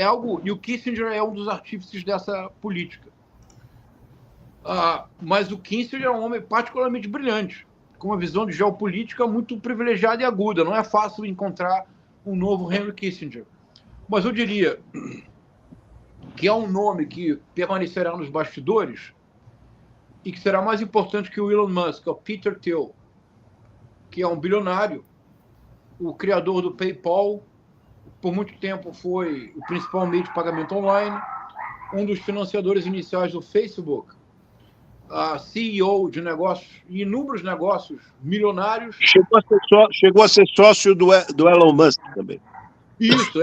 algo... E o Kissinger é um dos artífices dessa política. Mas o Kissinger é um homem particularmente brilhante, com uma visão de geopolítica muito privilegiada e aguda. Não é fácil encontrar um novo Henry Kissinger. Mas eu diria que há um nome que permanecerá nos bastidores e que será mais importante que o Elon Musk, é o Peter Thiel, que é um bilionário, o criador do PayPal, por muito tempo foi o principal meio de pagamento online, um dos financiadores iniciais do Facebook, CEO de negócios, inúmeros negócios milionários. Chegou a ser sócio do Elon Musk também. Isso,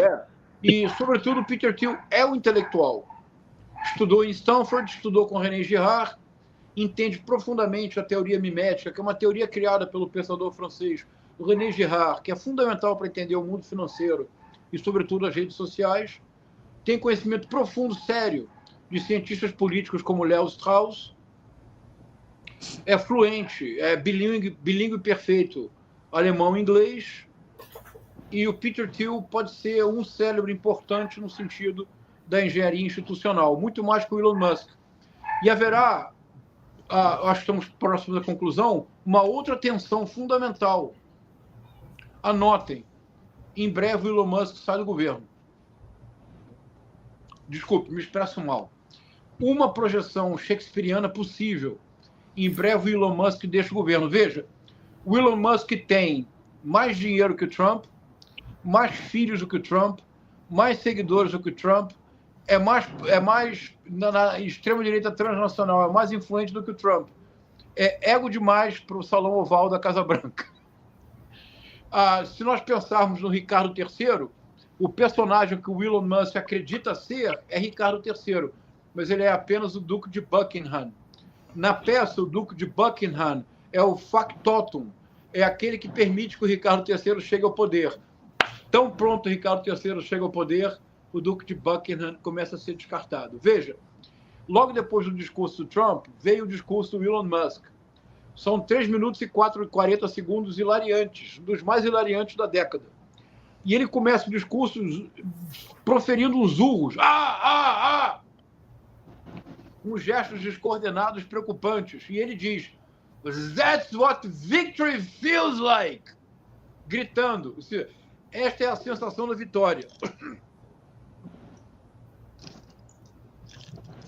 E, sobretudo, o Peter Thiel é um intelectual. Estudou em Stanford, estudou com René Girard, entende profundamente a teoria mimética, que é uma teoria criada pelo pensador francês René Girard, que é fundamental para entender o mundo financeiro e, sobretudo, as redes sociais. Tem conhecimento profundo, sério, de cientistas políticos como Leo Strauss. É fluente, é bilíngue perfeito, alemão e inglês. E o Peter Thiel pode ser um cérebro importante no sentido da engenharia institucional, muito mais que o Elon Musk. E haverá, acho que estamos próximos da conclusão, uma outra tensão fundamental. Anotem, em breve o Elon Musk sai do governo. Desculpe, me expresso mal. Uma projeção shakespeariana possível. Em breve o Elon Musk deixa o governo. Veja, o Elon Musk tem mais dinheiro que o Trump, mais filhos do que o Trump, mais seguidores do que o Trump, é mais na extrema-direita transnacional, é mais influente do que o Trump. É ego demais para o Salão Oval da Casa Branca. Se nós pensarmos no Ricardo III, o personagem que o Elon Musk acredita ser é Ricardo III, mas ele é apenas o Duque de Buckingham. Na peça, o Duque de Buckingham é o factotum, é aquele que permite que o Ricardo III chegue ao poder. Tão pronto o Ricardo III chega ao poder, o Duque de Buckingham começa a ser descartado. Veja, logo depois do discurso do Trump, veio o discurso do Elon Musk. São 3 minutos e 40 segundos hilariantes, dos mais hilariantes da década. E ele começa o discurso proferindo uns urros. Com gestos descoordenados preocupantes. E ele diz, "That's what victory feels like." gritando. Esta é a sensação da vitória.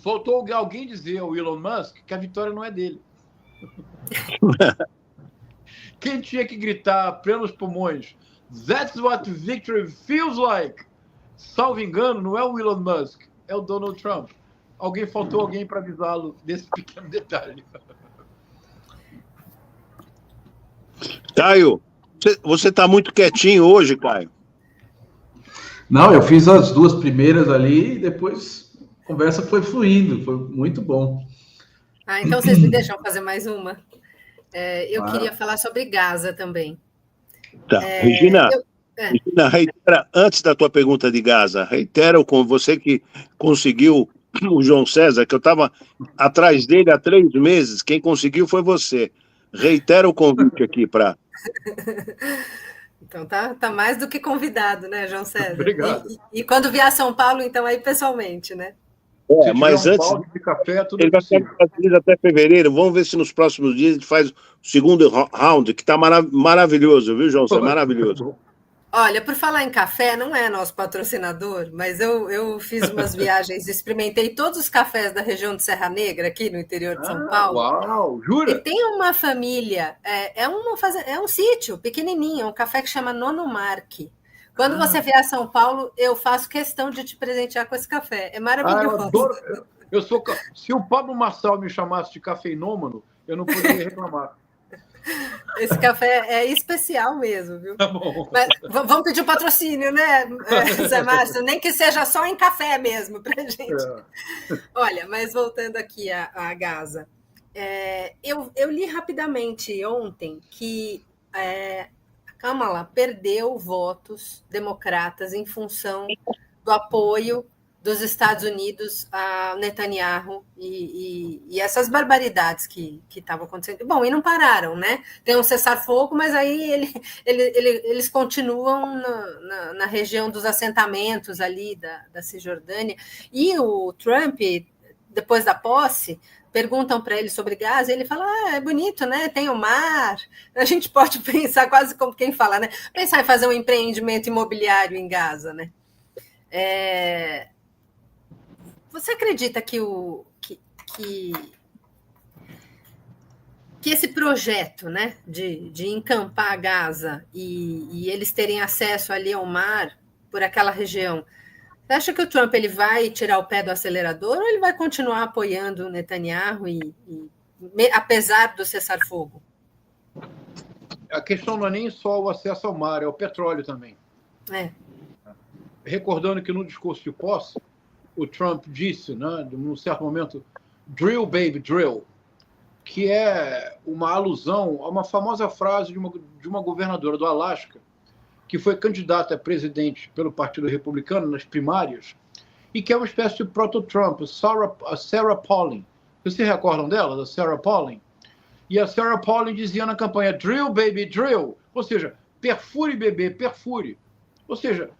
Faltou alguém dizer ao Elon Musk que a vitória não é dele. Quem tinha que gritar a plenos pulmões, "That's what victory feels like", salvo engano, não é o Elon Musk, é o Donald Trump. Faltou alguém para avisá-lo desse pequeno detalhe. Caio, você está muito quietinho hoje, Caio. Não, eu fiz as duas primeiras ali e depois a conversa foi fluindo, foi muito bom. Então vocês me deixam fazer mais uma? Eu queria falar sobre Gaza também. Tá. Regina, reitera, antes da tua pergunta de Gaza, reitera com você que conseguiu o João César, que eu estava atrás dele há 3 meses, quem conseguiu foi você. Reitera o convite aqui para... Então tá mais do que convidado, né, João César? Obrigado. E quando vier a São Paulo, então aí pessoalmente, né? Mas antes, de café, tudo ele vai ficar até fevereiro. Vamos ver se nos próximos dias a gente faz o segundo round, que está maravilhoso, viu, João? César? Maravilhoso. Olha, por falar em café, não é nosso patrocinador, mas eu fiz umas viagens, experimentei todos os cafés da região de Serra Negra, aqui no interior de São Paulo. Uau, jura? E tem uma família, é um sítio pequenininho, um café que chama Nono Marque. Quando você vier a São Paulo, eu faço questão de te presentear com esse café. É maravilhoso. Eu adoro. Se o Pablo Marçal me chamasse de cafeinômano, eu não poderia reclamar. Esse café é especial mesmo, viu? Tá bom. Mas vamos pedir um patrocínio, né, Zé Márcio? Nem que seja só em café mesmo, pra gente. Olha, mas voltando aqui a Gaza. Eu li rapidamente ontem que Kamala perdeu votos democratas em função do apoio dos Estados Unidos a Netanyahu e essas barbaridades que estavam acontecendo. Bom, e não pararam, né? Tem um cessar-fogo, mas aí eles continuam na região dos assentamentos ali da Cisjordânia. E o Trump, depois da posse, perguntam para ele sobre Gaza, e ele fala, é bonito, né? Tem o mar. A gente pode pensar, quase como quem fala, né? Pensar em fazer um empreendimento imobiliário em Gaza, né? Você acredita que esse projeto, né, de encampar Gaza e eles terem acesso ali ao mar por aquela região, você acha que o Trump ele vai tirar o pé do acelerador ou ele vai continuar apoiando o Netanyahu apesar do cessar-fogo? A questão não é nem só o acesso ao mar, é o petróleo também. Recordando que no discurso de posse, o Trump disse, né, num certo momento, "Drill, baby, drill", que é uma alusão a uma famosa frase de uma governadora do Alasca, que foi candidata a presidente pelo Partido Republicano nas primárias, e que é uma espécie de proto-Trump, a Sarah Palin. Vocês se recordam dela, da Sarah Palin? E a Sarah Palin dizia na campanha, "Drill, baby, drill", ou seja, perfure, bebê, perfure. Ou seja,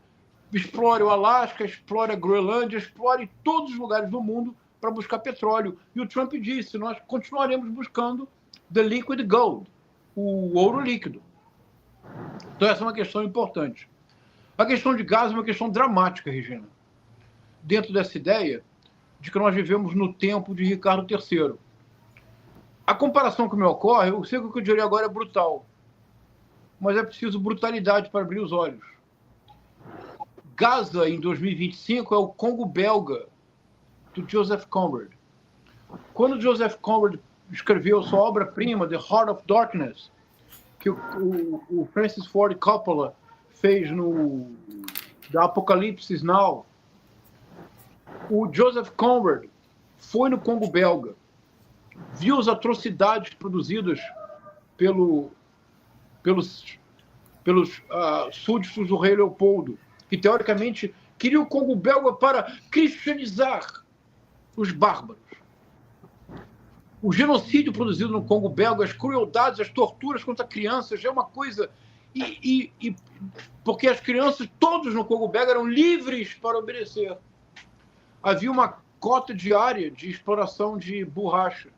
explore o Alasca, explore a Groenlândia, explore todos os lugares do mundo para buscar petróleo. E o Trump disse, nós continuaremos buscando the liquid gold, o ouro líquido. Então essa é uma questão importante. A questão de Gaza é uma questão dramática, Regina. Dentro dessa ideia de que nós vivemos no tempo de Ricardo III. A comparação que me ocorre, eu sei que o que eu diria agora é brutal, mas é preciso brutalidade para abrir os olhos. Gaza, em 2025, é o Congo belga do Joseph Conrad. Quando Joseph Conrad escreveu sua obra-prima, The Heart of Darkness, que o Francis Ford Coppola fez no The Apocalypse Now, o Joseph Conrad foi no Congo belga, viu as atrocidades produzidas pelos súditos do rei Leopoldo, que teoricamente queria o Congo belga para cristianizar os bárbaros. O genocídio produzido no Congo belga, as crueldades, as torturas contra crianças, é uma coisa... porque as crianças, todos no Congo belga, eram livres para obedecer. Havia uma cota diária de exploração de borracha.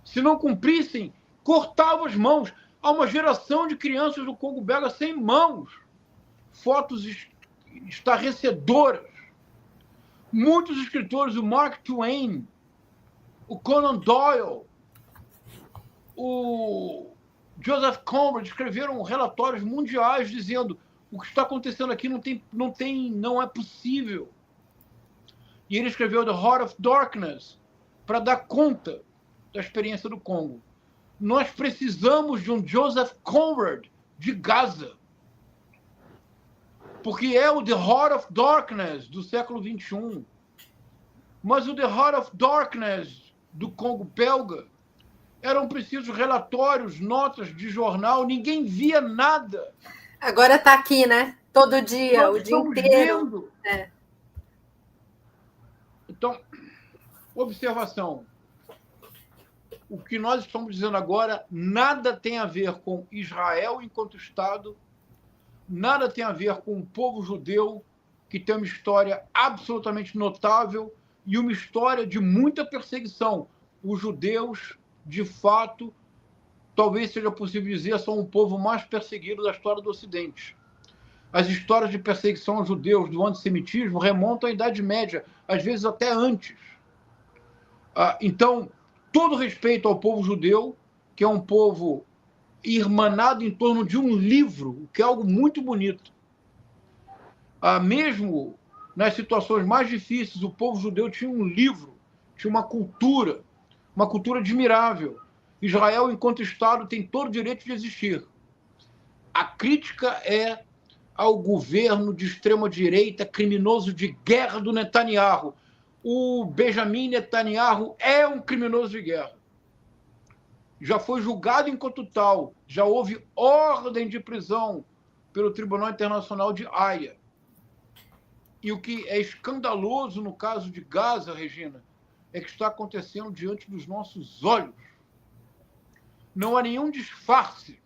Se não cumprissem, cortavam as mãos. Há uma geração de crianças do Congo belga sem mãos. Fotos estarrecedoras. Muitos escritores, o Mark Twain, o Conan Doyle, o Joseph Conrad, escreveram relatórios mundiais dizendo o que está acontecendo aqui não é possível. E ele escreveu The Heart of Darkness para dar conta da experiência do Congo. Nós precisamos de um Joseph Conrad de Gaza, porque é o The Heart of Darkness do século XXI. Mas o The Heart of Darkness do Congo belga eram precisos relatórios, notas de jornal, ninguém via nada. Agora está aqui, né? Todo dia, o dia inteiro. É. Então, observação. O que nós estamos dizendo agora nada tem a ver com Israel enquanto Estado, nada tem a ver com o povo judeu, que tem uma história absolutamente notável e uma história de muita perseguição. Os judeus, de fato, talvez seja possível dizer, são o povo mais perseguido da história do Ocidente. As histórias de perseguição aos judeus do antissemitismo remontam à Idade Média, às vezes até antes. Então, todo respeito ao povo judeu, que é um povo irmanado em torno de um livro, o que é algo muito bonito. Mesmo nas situações mais difíceis, o povo judeu tinha um livro, tinha uma cultura admirável. Israel, enquanto Estado, tem todo o direito de existir. A crítica é ao governo de extrema-direita criminoso de guerra do Netanyahu. O Benjamin Netanyahu é um criminoso de guerra. Já foi julgado enquanto tal, já houve ordem de prisão pelo Tribunal Internacional de Haia. E o que é escandaloso no caso de Gaza, Regina, é que está acontecendo diante dos nossos olhos. Não há nenhum disfarce,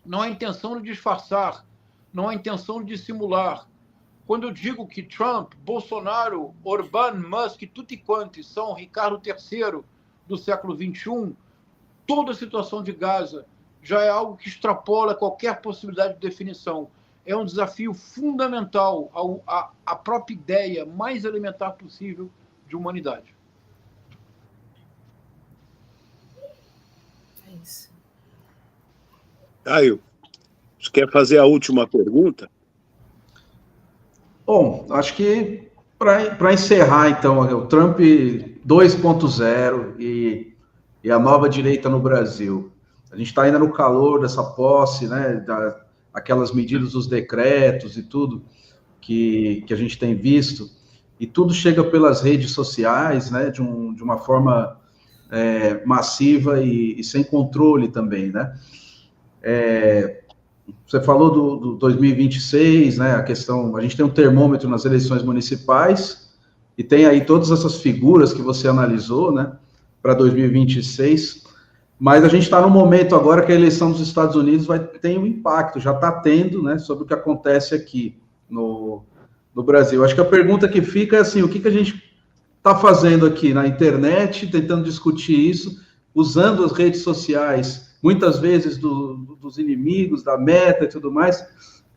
não há intenção de disfarçar, não há intenção de dissimular. Quando eu digo que Trump, Bolsonaro, Orbán, Musk, tutti quanti são Ricardo III do século XXI, toda a situação de Gaza já é algo que extrapola qualquer possibilidade de definição. É um desafio fundamental à própria ideia mais elementar possível de humanidade. É isso. Caio, você quer fazer a última pergunta? Bom, acho que para encerrar, então, o Trump 2.0 e a nova direita no Brasil. A gente está ainda no calor dessa posse, né, aquelas medidas dos decretos e tudo que a gente tem visto, e tudo chega pelas redes sociais, né, de uma forma massiva e sem controle também, né? Você falou do 2026, né, a questão, a gente tem um termômetro nas eleições municipais, e tem aí todas essas figuras que você analisou, né, para 2026, mas a gente está no momento agora que a eleição dos Estados Unidos ter um impacto, já está tendo, né, sobre o que acontece aqui no Brasil. Acho que a pergunta que fica é assim, o que a gente está fazendo aqui na internet, tentando discutir isso, usando as redes sociais, muitas vezes dos inimigos, da Meta e tudo mais,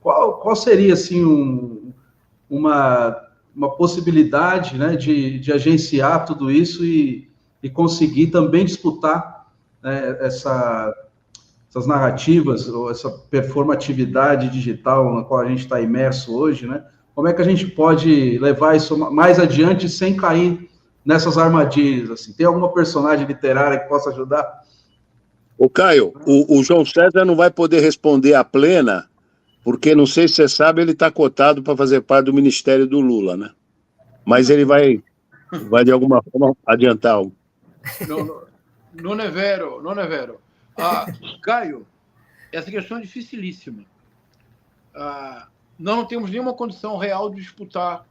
qual seria, assim, uma possibilidade, né, de agenciar tudo isso e conseguir também disputar, né, essas narrativas, ou essa performatividade digital na qual a gente está imerso hoje, né? Como é que a gente pode levar isso mais adiante sem cair nessas armadilhas? Assim? Tem alguma personagem literária que possa ajudar? Ô, Caio, o João César não vai poder responder à plena, porque, não sei se você sabe, ele está cotado para fazer parte do Ministério do Lula, né? Mas ele vai de alguma forma adiantar. Não é vero. Caio, essa questão é dificilíssima. Nós não temos nenhuma condição real de disputar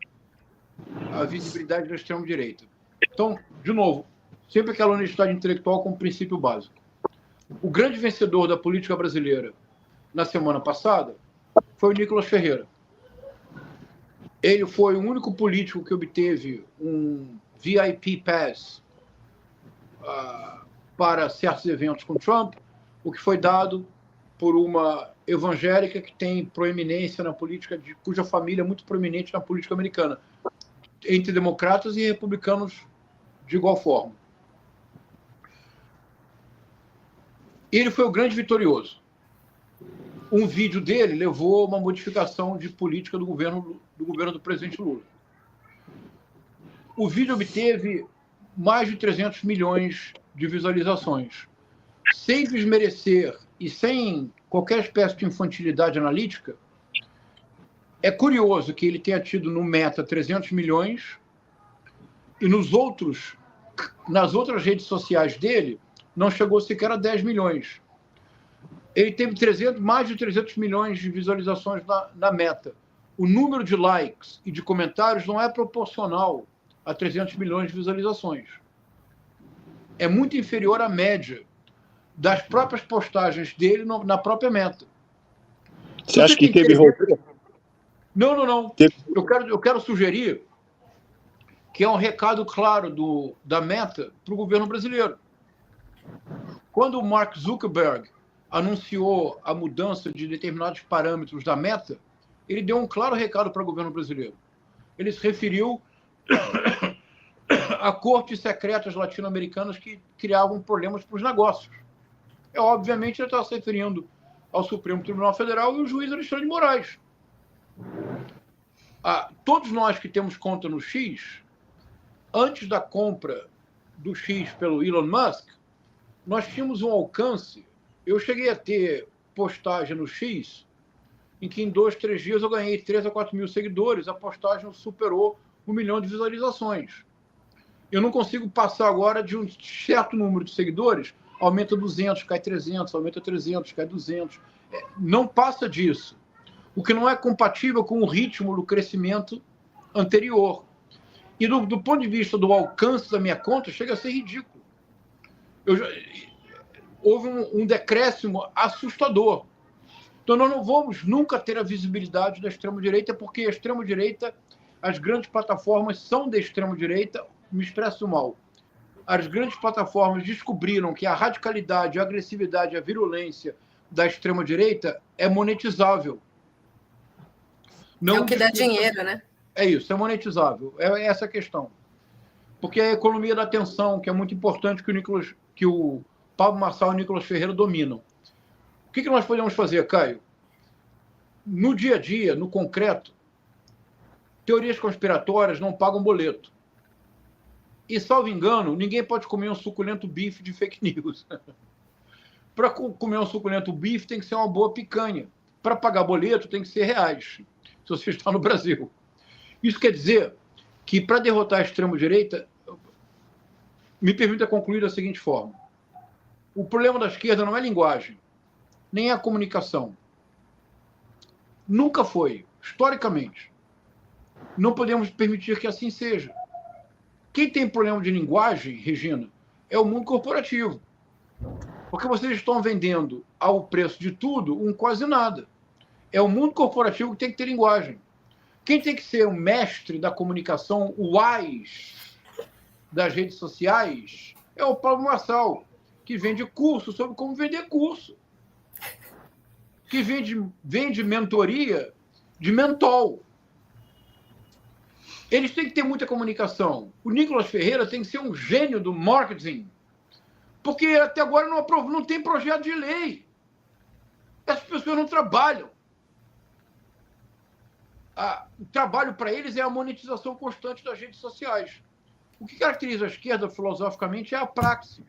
a visibilidade da extrema-direita. Então, de novo, sempre aquela honestidade intelectual como princípio básico. O grande vencedor da política brasileira na semana passada foi o Nicolas Ferreira. Ele foi o único político que obteve um VIP Pass para certos eventos com Trump, o que foi dado por uma evangélica que tem proeminência na política, cuja família é muito proeminente na política americana, entre democratas e republicanos de igual forma. Ele foi o grande vitorioso. Um vídeo dele levou a uma modificação de política do governo do presidente Lula. O vídeo obteve mais de 300 milhões de visualizações. Sem desmerecer e sem qualquer espécie de infantilidade analítica, é curioso que ele tenha tido no Meta 300 milhões e nas outras redes sociais dele não chegou sequer a 10 milhões. Ele teve mais de 300 milhões de visualizações na Meta. O número de likes e de comentários não é proporcional a 300 milhões de visualizações. É muito inferior à média das próprias postagens dele na própria Meta. Você acha que teve roubo? Não. Eu quero sugerir que é um recado claro da Meta para o governo brasileiro. Quando o Mark Zuckerberg anunciou a mudança de determinados parâmetros da Meta, ele deu um claro recado para o governo brasileiro. Ele se referiu a cortes secretas latino-americanas que criavam problemas para os negócios. Obviamente, ele estava se referindo ao Supremo Tribunal Federal e ao juiz Alexandre de Moraes. Todos nós que temos conta no X, antes da compra do X pelo Elon Musk, nós tínhamos um alcance. Eu cheguei a ter postagem no X em que em 2, 3 dias eu ganhei 3 a 4 mil seguidores. A postagem superou 1 milhão de visualizações. Eu não consigo passar agora de um certo número de seguidores, aumenta 200, cai 300, aumenta 300, cai 200. Não passa disso. O que não é compatível com o ritmo do crescimento anterior. E do ponto de vista do alcance da minha conta, chega a ser ridículo. Houve um decréscimo assustador. Então, nós não vamos nunca ter a visibilidade da extrema-direita, porque a extrema-direita, as grandes plataformas são da extrema-direita, me expresso mal. As grandes plataformas descobriram que a radicalidade, a agressividade, a virulência da extrema-direita é monetizável. Não é o que dá dinheiro, né? É isso, é monetizável. É essa a questão. Porque a economia da atenção, que é muito importante, que o Pablo Marçal e o Nicolas Ferreira dominam. O que nós podemos fazer, Caio? No dia a dia, no concreto, teorias conspiratórias não pagam boleto. E, salvo engano, ninguém pode comer um suculento bife de fake news. Para comer um suculento bife tem que ser uma boa picanha. Para pagar boleto tem que ser reais, se você está no Brasil. Isso quer dizer que, para derrotar a extrema-direita, me permita concluir da seguinte forma. O problema da esquerda não é linguagem, nem é a comunicação. Nunca foi, historicamente. Não podemos permitir que assim seja. Quem tem problema de linguagem, Regina, é o mundo corporativo. Porque vocês estão vendendo ao preço de tudo um quase nada. É o mundo corporativo que tem que ter linguagem. Quem tem que ser o mestre da comunicação, o AIS das redes sociais, é o Pablo Marçal, que vende curso sobre como vender curso. Que vende mentoria de mentol. Eles têm que ter muita comunicação. O Nicolas Ferreira tem que ser um gênio do marketing, porque até agora não tem projeto de lei. Essas pessoas não trabalham. O trabalho para eles é a monetização constante das redes sociais. O que caracteriza a esquerda filosoficamente é a praxis.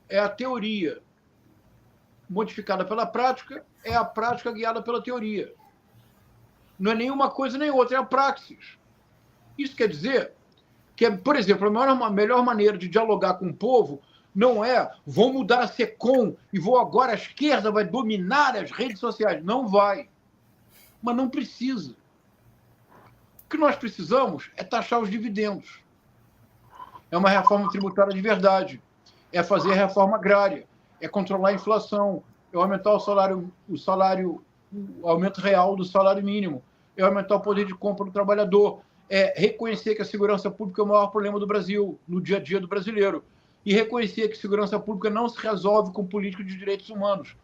É a teoria modificada pela prática, é a prática guiada pela teoria. Não é nenhuma coisa nem outra, é a praxis. Isso quer dizer que, por exemplo, a melhor maneira de dialogar com o povo não é vou mudar a SECOM e a esquerda vai dominar as redes sociais. Não vai. Mas não precisa. O que nós precisamos é taxar os dividendos. É uma reforma tributária de verdade. É fazer a reforma agrária. É controlar a inflação. É aumentar o aumento real do salário mínimo. É aumentar o poder de compra do trabalhador. É reconhecer que a segurança pública é o maior problema do Brasil, no dia a dia do brasileiro. E reconhecer que segurança pública não se resolve com políticos de direitos humanos.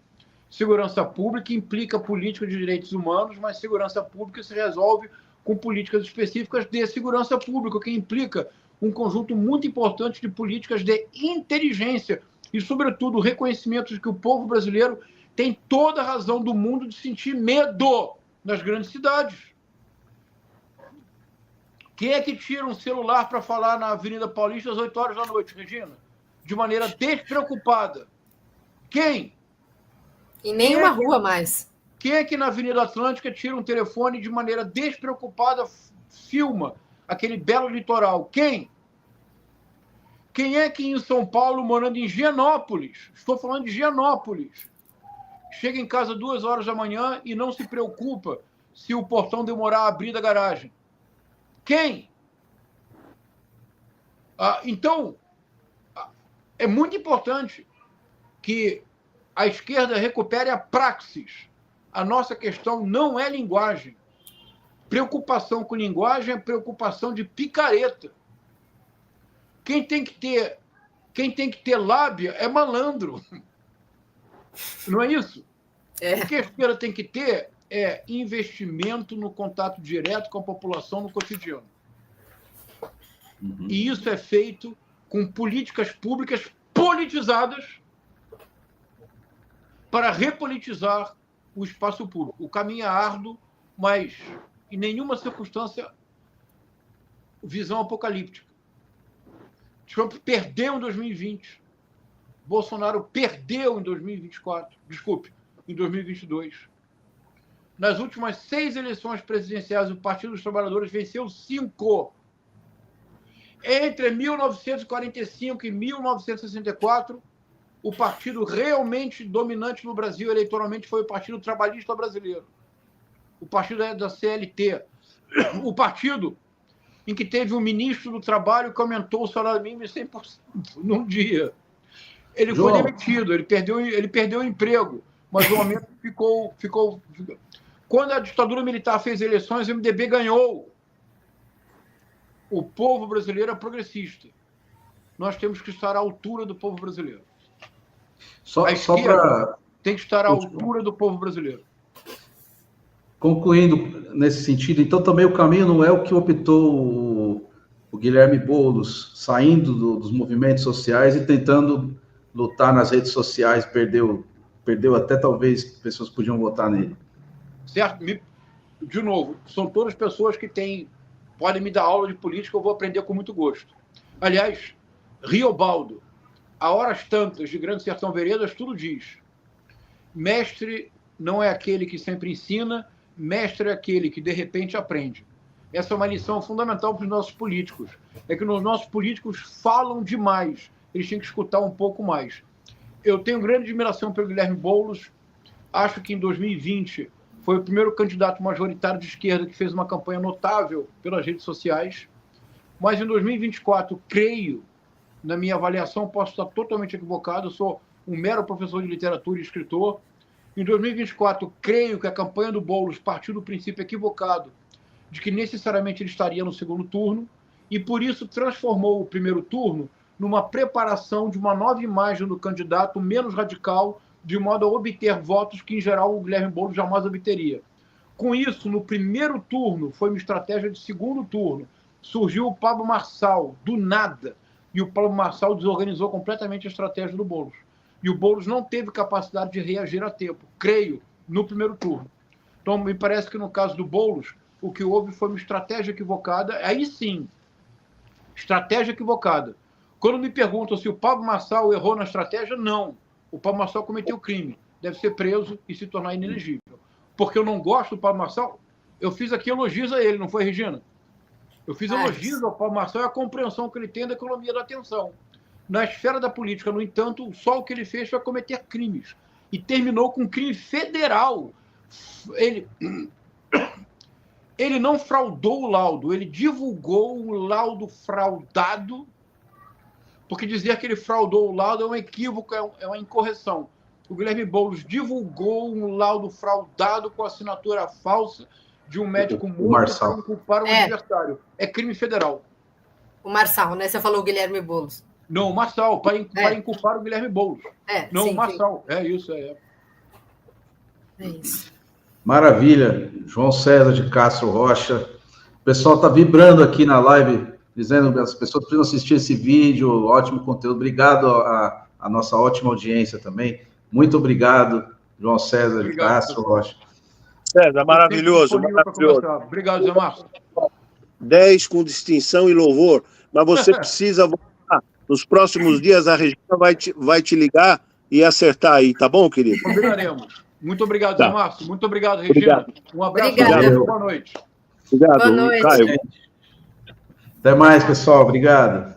Segurança pública implica política de direitos humanos, mas segurança pública se resolve com políticas específicas de segurança pública, que implica um conjunto muito importante de políticas de inteligência e, sobretudo, o reconhecimento de que o povo brasileiro tem toda a razão do mundo de sentir medo nas grandes cidades. Quem é que tira um celular para falar na Avenida Paulista às 8 horas da noite, Regina? De maneira despreocupada. Quem? Em nenhuma rua mais. Quem é que na Avenida Atlântica tira um telefone de maneira despreocupada, filma aquele belo litoral? Quem? Quem é que em São Paulo, morando em Gianópolis, estou falando de Gianópolis, chega em casa 2 horas da manhã e não se preocupa se o portão demorar a abrir da garagem? Quem? Então, é muito importante que a esquerda recupere a praxis. A nossa questão não é linguagem. Preocupação com linguagem é preocupação de picareta. Quem tem que ter lábia é malandro. Não é isso? O que a esquerda tem que ter é investimento no contato direto com a população no cotidiano. E isso é feito com políticas públicas politizadas para repolitizar o espaço público. O caminho é árduo, mas em nenhuma circunstância visão apocalíptica. Trump perdeu em 2020. Bolsonaro perdeu em 2024. Desculpe, em 2022. Nas últimas 6 eleições presidenciais, o Partido dos Trabalhadores venceu 5. Entre 1945 e 1964, o partido realmente dominante no Brasil eleitoralmente foi o Partido Trabalhista Brasileiro. O partido da CLT. O partido em que teve um ministro do Trabalho que aumentou o salário mínimo em 100% num dia. Ele foi demitido, ele perdeu o emprego, mas o aumento ficou. Quando a ditadura militar fez eleições, o MDB ganhou. O povo brasileiro é progressista. Nós temos que estar à altura do povo brasileiro. A esquerda tem que estar à altura do povo brasileiro. Concluindo nesse sentido, então também o caminho não é o que optou o Guilherme Boulos, saindo dos movimentos sociais e tentando lutar nas redes sociais, perdeu até talvez pessoas podiam votar nele. Certo? De novo, são todas pessoas que podem me dar aula de política, eu vou aprender com muito gosto. Aliás, Riobaldo, a horas tantas de Grande Sertão Veredas, tudo diz. Mestre não é aquele que sempre ensina, mestre é aquele que, de repente, aprende. Essa é uma lição fundamental para os nossos políticos. É que os nossos políticos falam demais. Eles têm que escutar um pouco mais. Eu tenho grande admiração pelo Guilherme Boulos. Acho que em 2020 foi o primeiro candidato majoritário de esquerda que fez uma campanha notável pelas redes sociais. Mas em 2024, creio, na minha avaliação, posso estar totalmente equivocado, eu sou um mero professor de literatura e escritor. Em 2024, creio que a campanha do Boulos partiu do princípio equivocado de que necessariamente ele estaria no segundo turno e, por isso, transformou o primeiro turno numa preparação de uma nova imagem do candidato menos radical, de modo a obter votos que, em geral, o Guilherme Boulos jamais obteria. Com isso, no primeiro turno, foi uma estratégia de segundo turno. Surgiu o Pablo Marçal, do nada, e o Pablo Marçal desorganizou completamente a estratégia do Boulos. E o Boulos não teve capacidade de reagir a tempo, creio, no primeiro turno. Então, me parece que no caso do Boulos, o que houve foi uma estratégia equivocada. Aí sim, estratégia equivocada. Quando me perguntam se o Pablo Marçal errou na estratégia, não. O Pablo Marçal cometeu crime, deve ser preso e se tornar inelegível. Porque eu não gosto do Pablo Marçal, eu fiz aqui elogios a ele, não foi, Regina? Eu fiz elogios ao Pablo Marçal e a compreensão que ele tem da economia da atenção. Na esfera da política, no entanto, só o que ele fez foi cometer crimes. E terminou com um crime federal. Ele não fraudou o laudo, ele divulgou um laudo fraudado, porque dizer que ele fraudou o laudo é um equívoco, é uma incorreção. O Guilherme Boulos divulgou um laudo fraudado com assinatura falsa de um médico morto para culpar um adversário. É crime federal. O Marçal, né? Você falou o Guilherme Boulos. Não, o Marçal, para inculpar o Guilherme Boulos. Não, sim, o Marçal. Sim. É isso, é. É isso. Maravilha. João César de Castro Rocha. O pessoal está vibrando aqui na live, dizendo que as pessoas precisam assistir esse vídeo, ótimo conteúdo. Obrigado à nossa ótima audiência também. Muito obrigado, João César de Castro Rocha. César, maravilhoso, maravilhoso. Obrigado, Zé Márcio. 10 com distinção e louvor, mas você precisa voltar. Nos próximos dias a Regina vai te ligar e acertar aí, tá bom, querido? Combinaremos. Muito obrigado, Tá. Zé Márcio. Muito obrigado, Regina. Obrigado. Um abraço. Obrigada. Boa noite. Obrigado, Boa noite. Caio. Até mais, pessoal. Obrigado.